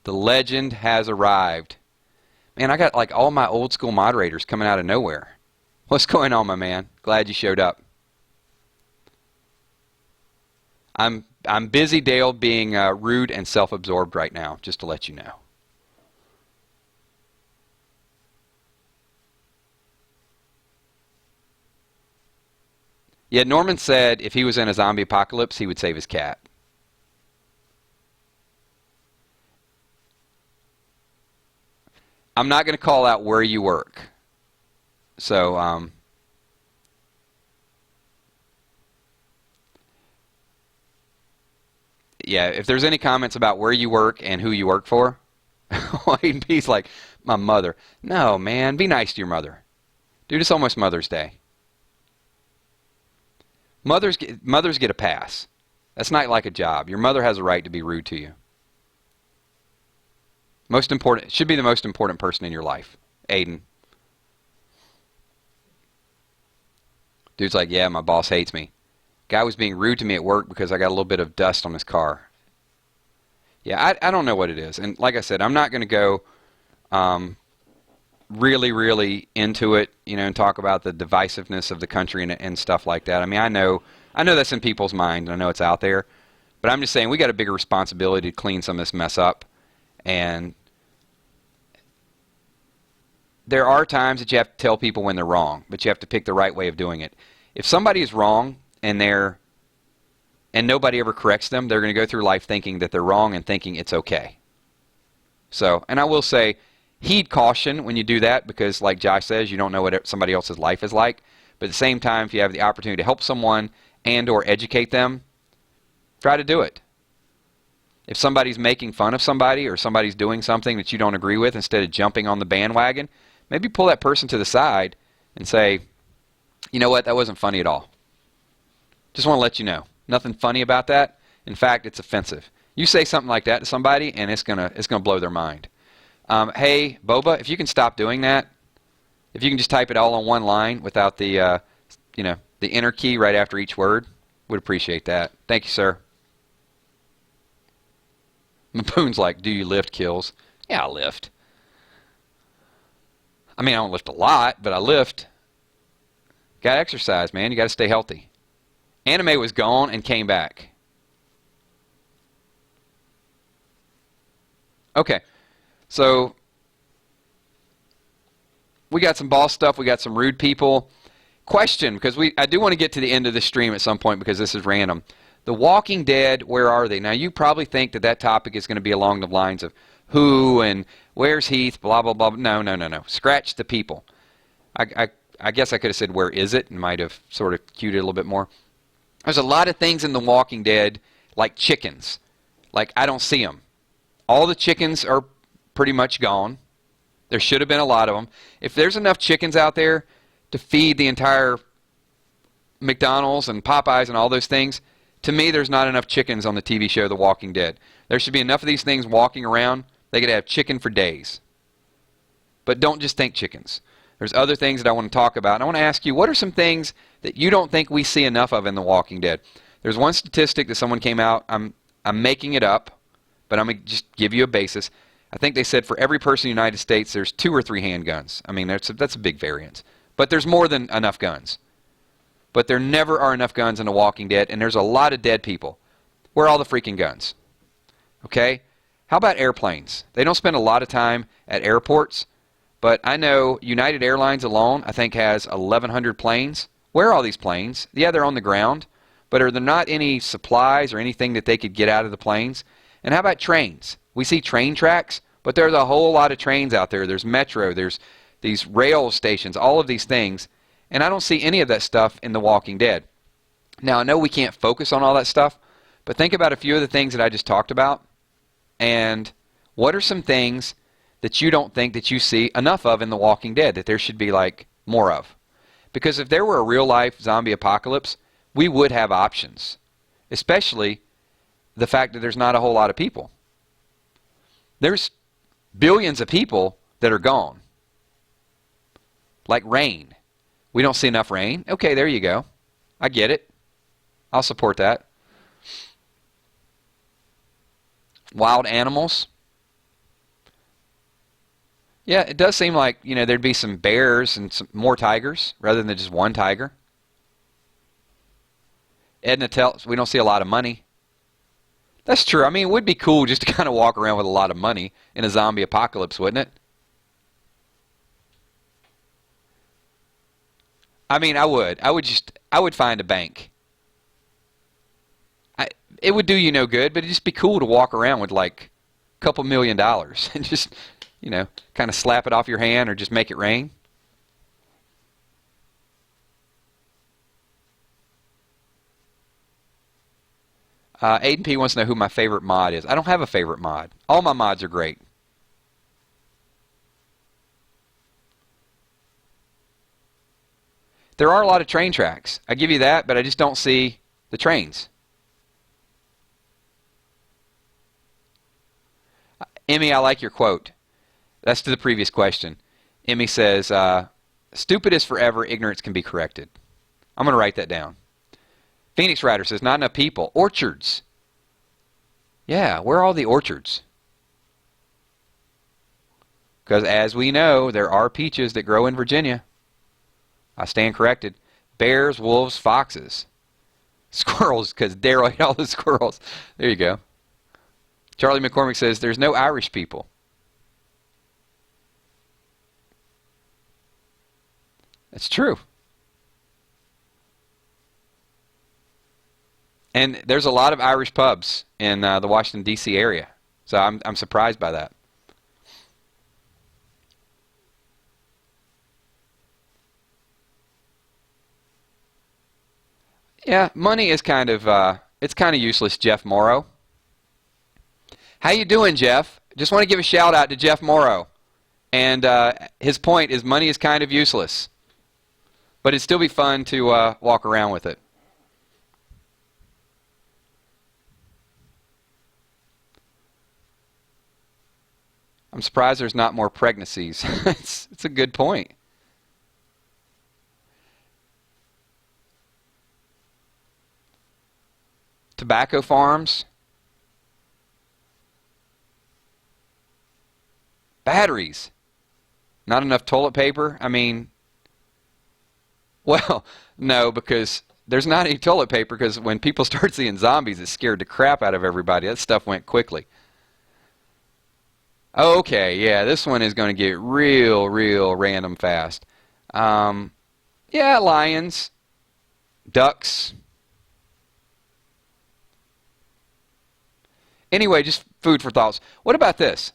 The legend has arrived. Man, I got like all my old school moderators coming out of nowhere. What's going on, my man? Glad you showed up. I'm busy, Dale, being rude and self-absorbed right now, just to let you know. Yet Norman said if he was in a zombie apocalypse, he would save his cat. I'm not going to call out where you work. So, yeah, if there's any comments about where you work and who you work for, he's like, my mother. No, man, be nice to your mother. Dude, it's almost Mother's Day. Mothers get a pass. That's not like a job. Your mother has a right to be rude to you. Most important, should be the most important person in your life. Aiden. Dude's like, yeah, my boss hates me. Guy was being rude to me at work because I got a little bit of dust on his car. Yeah, I don't know what it is. And like I said, I'm not going to go really, really into it, and talk about the divisiveness of the country and stuff like that. I mean, I know that's in people's minds, and I know it's out there. But I'm just saying we got a bigger responsibility to clean some of this mess up. And there are times that you have to tell people when they're wrong, but you have to pick the right way of doing it. If somebody is wrong and nobody ever corrects them, they're going to go through life thinking that they're wrong and thinking it's okay. So, and I will say, heed caution when you do that because, like Josh says, you don't know what somebody else's life is like. But at the same time, if you have the opportunity to help someone and or educate them, try to do it. If somebody's making fun of somebody or somebody's doing something that you don't agree with, instead of jumping on the bandwagon, maybe pull that person to the side and say, you know what, that wasn't funny at all. Just want to let you know. Nothing funny about that. In fact, it's offensive. You say something like that to somebody and it's gonna blow their mind. Hey, Boba, if you can stop doing that, if you can just type it all on one line without the the enter key right after each word, would appreciate that. Thank you, sir. Mapoon's like, do you lift, Kills? Yeah, I lift. I mean, I don't lift a lot, but I lift. Got to exercise, man. You got to stay healthy. Anime was gone and came back. Okay, so we got some boss stuff. We got some rude people. Question, because I do want to get to the end of the stream at some point because this is random. The Walking Dead, where are they? Now, you probably think that topic is going to be along the lines of who and where's Heath, blah, blah, blah. No. Scratch the people. I guess I could have said where is it and might have sort of cued it a little bit more. There's a lot of things in The Walking Dead, like chickens. Like, I don't see them. All the chickens are pretty much gone. There should have been a lot of them. If there's enough chickens out there to feed the entire McDonald's and Popeyes and all those things, to me, there's not enough chickens on the TV show The Walking Dead. There should be enough of these things walking around. They could have chicken for days. But don't just think chickens. There's other things that I want to talk about. And I want to ask you, what are some things that you don't think we see enough of in The Walking Dead? There's one statistic that someone came out. I'm making it up, but I'm going to just give you a basis. I think they said for every person in the United States, there's 2 or 3 handguns. I mean, that's a big variance. But there's more than enough guns. But there never are enough guns in The Walking Dead, and there's a lot of dead people. Where are all the freaking guns? Okay? How about airplanes? They don't spend a lot of time at airports, but I know United Airlines alone, I think, has 1,100 planes. Where are all these planes? Yeah, they're on the ground, but are there not any supplies or anything that they could get out of the planes? And how about trains? We see train tracks, but there's a whole lot of trains out there. There's metro, there's these rail stations, all of these things. And I don't see any of that stuff in The Walking Dead. Now, I know we can't focus on all that stuff, but think about a few of the things that I just talked about. And what are some things that you don't think that you see enough of in The Walking Dead that there should be, like, more of? Because if there were a real-life zombie apocalypse, we would have options. Especially the fact that there's not a whole lot of people. There's billions of people that are gone. Like rain. We don't see enough rain. Okay, there you go. I get it. I'll support that. Wild animals. Yeah, it does seem like, there'd be some bears and some more tigers rather than just one tiger. Edna tells we don't see a lot of money. That's true. I mean, it would be cool just to kind of walk around with a lot of money in a zombie apocalypse, wouldn't it? I mean, I would. I would find a bank. It would do you no good, but it'd just be cool to walk around with like a couple $1 million and just, kind of slap it off your hand or just make it rain. Aiden P wants to know who my favorite mod is. I don't have a favorite mod. All my mods are great. There are a lot of train tracks. I give you that, but I just don't see the trains. Emmy, I like your quote. That's to the previous question. Emmy says, stupid is forever, ignorance can be corrected. I'm going to write that down. Phoenix Rider says, not enough people. Orchards. Yeah, where are all the orchards? Because as we know, there are peaches that grow in Virginia. I stand corrected. Bears, wolves, foxes. Squirrels, because Daryl ate all the squirrels. There you go. Charlie McCormick says, there's no Irish people. That's true. And there's a lot of Irish pubs in the Washington, D.C. area. So I'm surprised by that. Yeah, money is kind of it's kind of useless, Jeff Morrow. How you doing, Jeff? Just want to give a shout out to Jeff Morrow. And his point is money is kind of useless. But it'd still be fun to walk around with it. I'm surprised there's not more pregnancies. It's a good point. Tobacco farms. Batteries. Not enough toilet paper. I mean, well, no, because there's not any toilet paper because when people start seeing zombies, it scared the crap out of everybody. That stuff went quickly. Okay, yeah, this one is going to get real random fast. Yeah, lions, ducks. Anyway, just food for thoughts. What about this?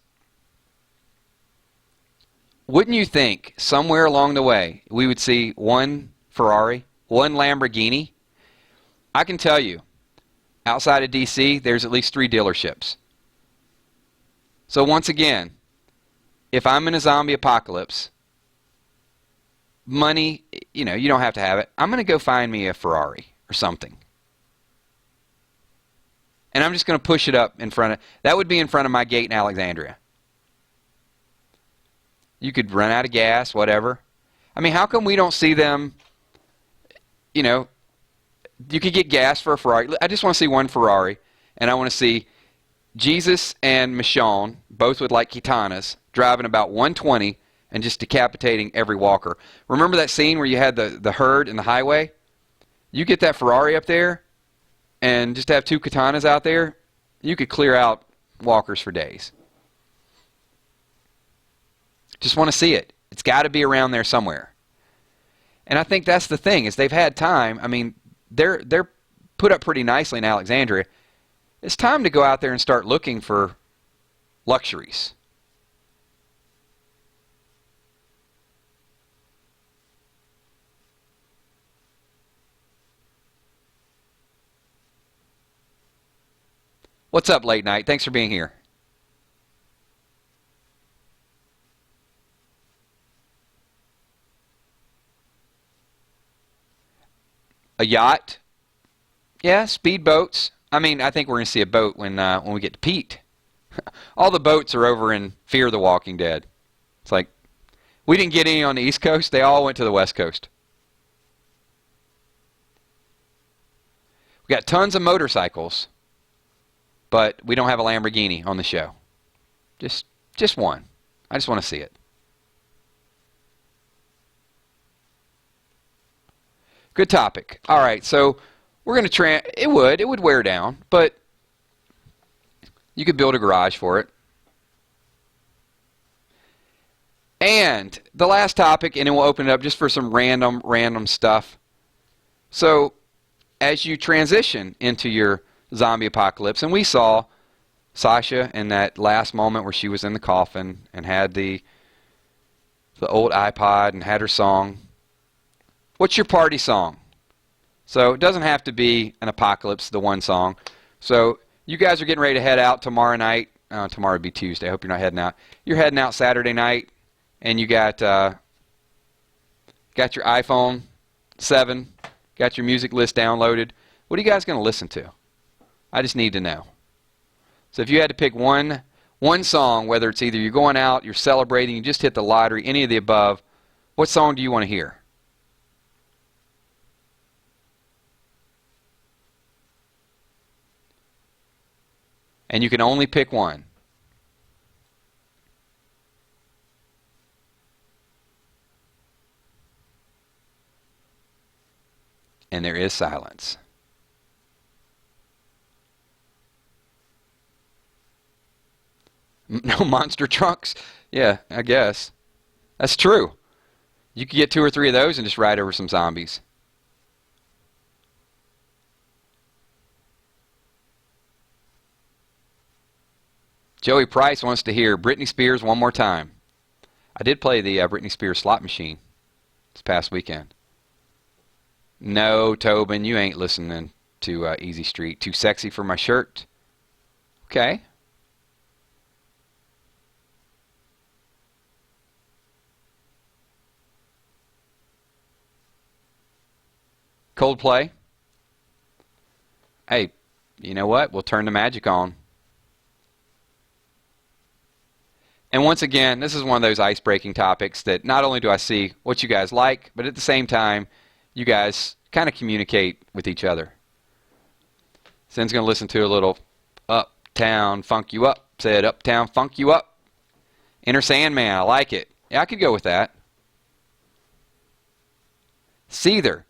Wouldn't you think somewhere along the way we would see one Ferrari, one Lamborghini? I can tell you, outside of D.C., there's at least 3 dealerships. So once again, if I'm in a zombie apocalypse, money, you don't have to have it. I'm going to go find me a Ferrari or something. And I'm just going to push it up in front of, that would be in front of my gate in Alexandria. You could run out of gas, whatever. I mean, how come we don't see them, you could get gas for a Ferrari. I just want to see one Ferrari, and I want to see Jesus and Michonne, both with like katanas, driving about 120 and just decapitating every walker. Remember that scene where you had the herd in the highway? You get that Ferrari up there, and just have 2 katanas out there, you could clear out walkers for days. Just want to see it. It's got to be around there somewhere. And I think that's the thing, is they've had time. I mean, they're put up pretty nicely in Alexandria. It's time to go out there and start looking for luxuries. What's up, late night? Thanks for being here. A yacht? Yeah, speedboats. I mean, I think we're going to see a boat when we get to Pete. All the boats are over in Fear the Walking Dead. It's like, we didn't get any on the East Coast. They all went to the West Coast. We got tons of motorcycles, but we don't have a Lamborghini on the show. Just one. I just want to see it. Good topic. All right, so we're going to it would wear down, but you could build a garage for it. And the last topic, and then we'll open it up just for some random stuff. So as you transition into your zombie apocalypse, and we saw Sasha in that last moment where she was in the coffin and had the old iPod and had her song. What's your party song? So it doesn't have to be an apocalypse, the one song. So you guys are getting ready to head out tomorrow night. Tomorrow would be Tuesday. I hope you're not heading out. You're heading out Saturday night, and you got your iPhone 7, got your music list downloaded. What are you guys going to listen to? I just need to know. So if you had to pick one song, whether it's either you're going out, you're celebrating, you just hit the lottery, any of the above, what song do you want to hear? And you can only pick one. And there is silence. No monster trucks? Yeah, I guess. That's true. You could get 2 or 3 of those and just ride over some zombies. Joey Price wants to hear Britney Spears one more time. I did play the Britney Spears slot machine this past weekend. No, Tobin, you ain't listening to Easy Street. Too sexy for my shirt? Okay. Coldplay? Hey, you know what? We'll turn the magic on. And once again, this is one of those ice-breaking topics that not only do I see what you guys like, but at the same time, you guys kind of communicate with each other. Sin's going to listen to a little Uptown Funk You Up. Said Uptown Funk You Up. Inner Sandman, I like it. Yeah, I could go with that. Seether.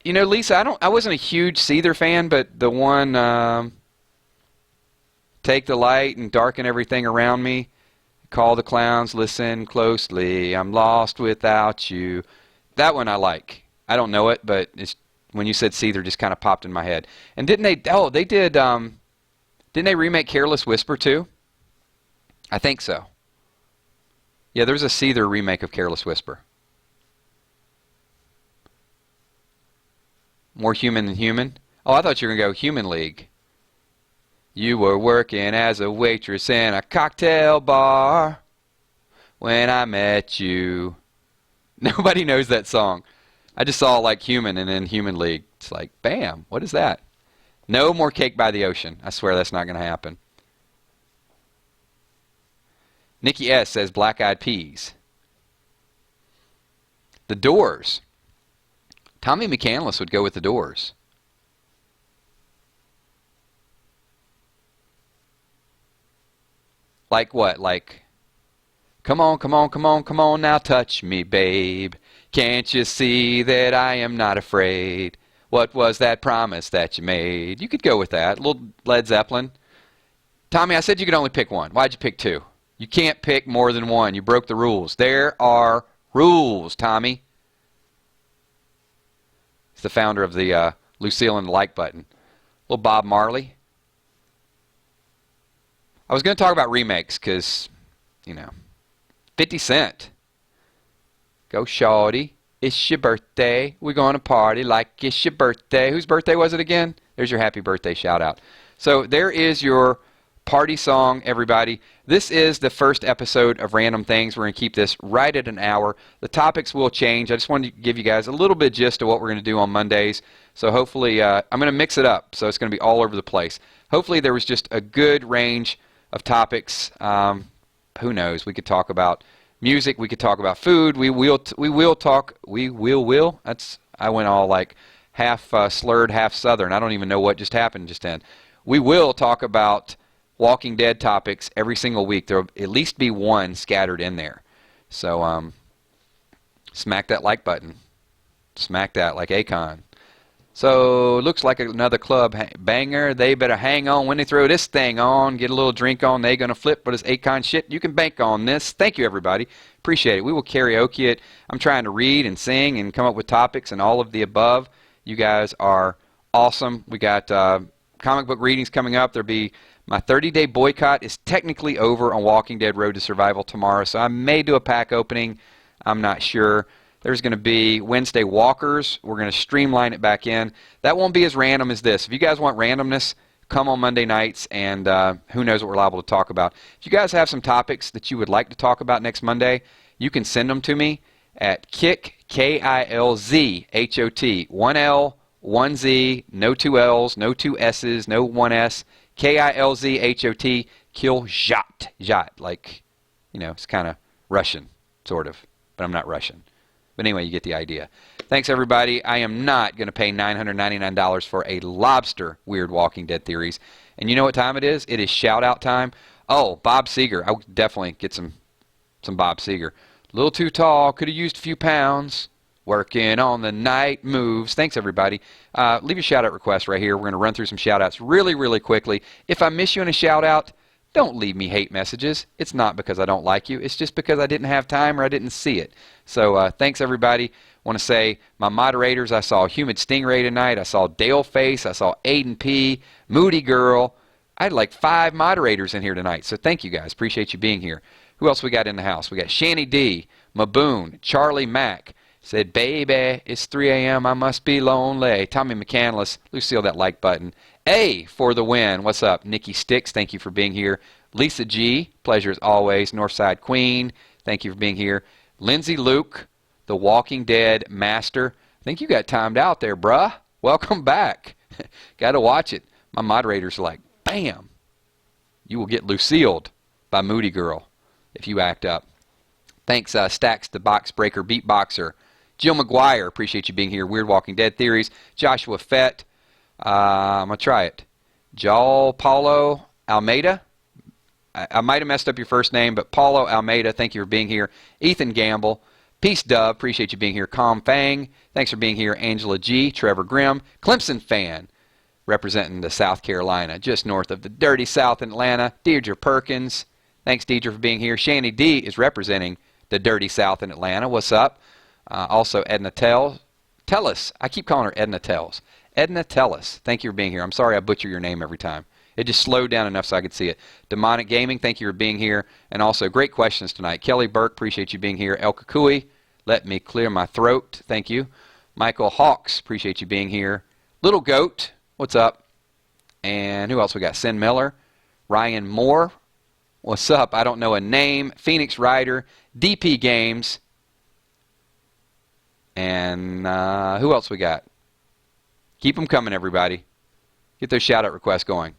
You know, Lisa, I wasn't a huge Seether fan, but the one Take the Light and Darken Everything Around Me, Call the Clowns, Listen Closely, I'm Lost Without You. That one I like. I don't know it, but it's, when you said Seether, just kind of popped in my head. And didn't they, didn't they remake Careless Whisper too? I think so. Yeah, there's a Seether remake of Careless Whisper. More Human Than Human? Oh, I thought you were going to go Human League. You were working as a waitress in a cocktail bar when I met you. Nobody knows that song. I just saw like Human and then Human League. It's like, bam, what is that? No more Cake by the Ocean. I swear that's not going to happen. Nikki S. says Black Eyed Peas. The Doors. Tommy McCandless would go with The Doors. Like what? Like, come on, come on, come on, come on, now touch me, babe. Can't you see that I am not afraid? What was that promise that you made? You could go with that. A little Led Zeppelin. Tommy, I said you could only pick one. Why'd you pick 2? You can't pick more than one. You broke the rules. There are rules, Tommy. He's the founder of the Lucille and the Like Button. Little Bob Marley. I was going to talk about remakes because, you know, 50 Cent. Go shawty, it's your birthday. We're going to party like it's your birthday. Whose birthday was it again? There's your happy birthday shout out. So there is your party song, everybody. This is the first episode of Random Things. We're going to keep this right at an hour. The topics will change. I just wanted to give you guys a little bit gist of what we're going to do on Mondays. So hopefully, I'm going to mix it up. So it's going to be all over the place. Hopefully there was just a good range of topics. Who knows? We could talk about music. We could talk about food. We will talk. That's, I went all like half slurred, half southern. I don't even know what just happened just then. We will talk about Walking Dead topics every single week. There will at least be one scattered in there. So smack that like button. Smack that like Akon. So looks like another club banger. They better hang on when they throw this thing on. Get a little drink on. They gonna flip, but it's Akon shit. You can bank on this. Thank you, everybody. Appreciate it. We will karaoke it. I'm trying to read and sing and come up with topics and all of the above. You guys are awesome. We got comic book readings coming up. There'll be my 30-day boycott is technically over on Walking Dead Road to Survival tomorrow, so I may do a pack opening. I'm not sure. There's going to be Wednesday walkers. We're going to streamline it back in. That won't be as random as this. If you guys want randomness, come on Monday nights, and who knows what we're liable to talk about. If you guys have some topics that you would like to talk about next Monday, you can send them to me at kilzhot, 1 L, 1 Z, no 2 L's, no 2 S's, no 1 S, kilzhot, kilzhot, jot, like, you know, it's kind of Russian, sort of, but I'm not Russian. But anyway, you get the idea. Thanks, everybody. I am not going to pay $999 for a lobster Weird Walking Dead Theories. And you know what time it is? It is shout-out time. Oh, Bob Seger. I would definitely get some Bob Seger. A little too tall. Could have used a few pounds. Working on the night moves. Thanks, everybody. Leave a shout-out request right here. We're going to run through some shout-outs really, really quickly. If I miss you in a shout-out, don't leave me hate messages. It's not because I don't like you. It's just because I didn't have time or I didn't see it. So thanks, everybody. Want to say my moderators, I saw Humid Stingray tonight. I saw Dale Face. I saw Aiden P. Moody Girl. I had like 5 moderators in here tonight. So thank you, guys. Appreciate you being here. Who else we got in the house? We got Shanny D, Maboon, Charlie Mack. Said, baby, it's 3 a.m. I must be lonely. Tommy McCandless, Lucille, that like button. A for the win. What's up? Nikki Sticks, thank you for being here. Lisa G, pleasure as always. Northside Queen, thank you for being here. Lindsay Luke, the Walking Dead master. I think you got timed out there, bruh. Welcome back. Got to watch it. My moderator's like, bam. You will get Lucille'd by Moody Girl if you act up. Thanks, Stacks the Box Breaker Beatboxer. Jill McGuire, appreciate you being here. Weird Walking Dead Theories. Joshua Fett. I'm going to try it. Joel Paulo Almeida. I might have messed up your first name, but Paulo Almeida, thank you for being here. Ethan Gamble. Peace Dove, appreciate you being here. Com Fang, thanks for being here. Angela G. Trevor Grimm. Clemson fan, representing the South Carolina, just north of the dirty South in Atlanta. Deirdre Perkins. Thanks, Deirdre, for being here. Shanny D. is representing the dirty South in Atlanta. What's up? Also, Edna Tellis. I keep calling her Edna Tells. Edna Tellis, thank you for being here. I'm sorry I butcher your name every time. It just slowed down enough so I could see it. Demonic Gaming, thank you for being here. And also, great questions tonight. Kelly Burke, appreciate you being here. El Kukui, let me clear my throat. Thank you. Michael Hawks, appreciate you being here. Little Goat, what's up? And who else we got? Sin Miller. Ryan Moore, what's up? I don't know a name. Phoenix Rider. DP Games. And who else we got? Keep them coming, everybody. Get those shout-out requests going.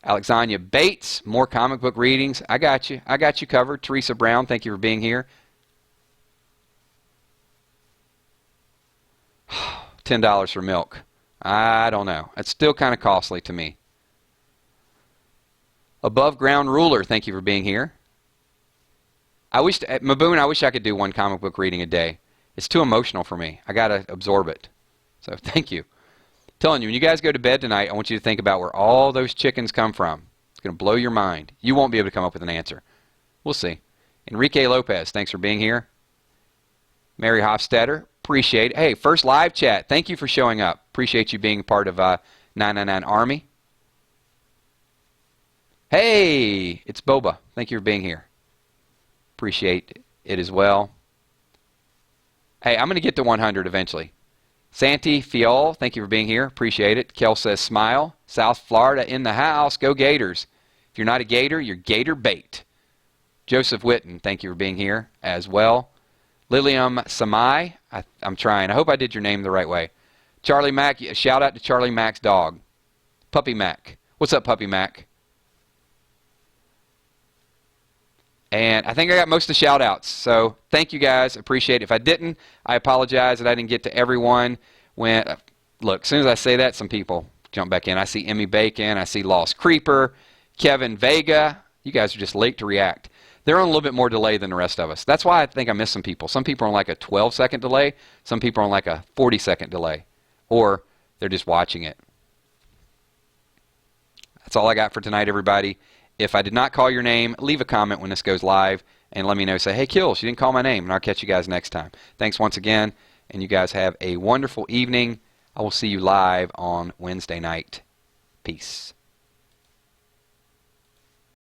Alexandria Bates, more comic book readings. I got you. I got you covered. Teresa Brown, thank you for being here. $10 for milk. I don't know. It's still kind of costly to me. Above Ground Ruler, thank you for being here. Maboon, I wish I could do one comic book reading a day. It's too emotional for me. I got to absorb it. So thank you. I'm telling you, when you guys go to bed tonight, I want you to think about where all those chickens come from. It's going to blow your mind. You won't be able to come up with an answer. We'll see. Enrique Lopez, thanks for being here. Mary Hofstetter, appreciate it. Hey, first live chat. Thank you for showing up. Appreciate you being part of 999 Army. Hey, it's Boba. Thank you for being here. Appreciate it as well. Hey, I'm going to get to 100 eventually. Santi Fiol, thank you for being here. Appreciate it. Kel says smile. South Florida in the house. Go Gators. If you're not a Gator, you're Gator bait. Joseph Witten, thank you for being here as well. Lilium Samai, I'm trying. I hope I did your name the right way. Charlie Mack, a shout out to Charlie Mack's dog. Puppy Mac. What's up, Puppy Mac? And I think I got most of the shout-outs. So thank you, guys. Appreciate it. If I didn't, I apologize that I didn't get to everyone. Look, as soon as I say that, some people jump back in. I see Emmy Bacon. I see Lost Creeper. Kevin Vega. You guys are just late to react. they're on a little bit more delay than the rest of us. That's why I think I miss some people. Some people are on like a 12-second delay. Some people are on like a 40-second delay. Or they're just watching it. That's all I got for tonight, everybody. If I did not call your name, leave a comment when this goes live and let me know. Say, hey, Kills, you didn't call my name, and I'll catch you guys next time. Thanks once again, and you guys have a wonderful evening. I will see you live on Wednesday night. Peace.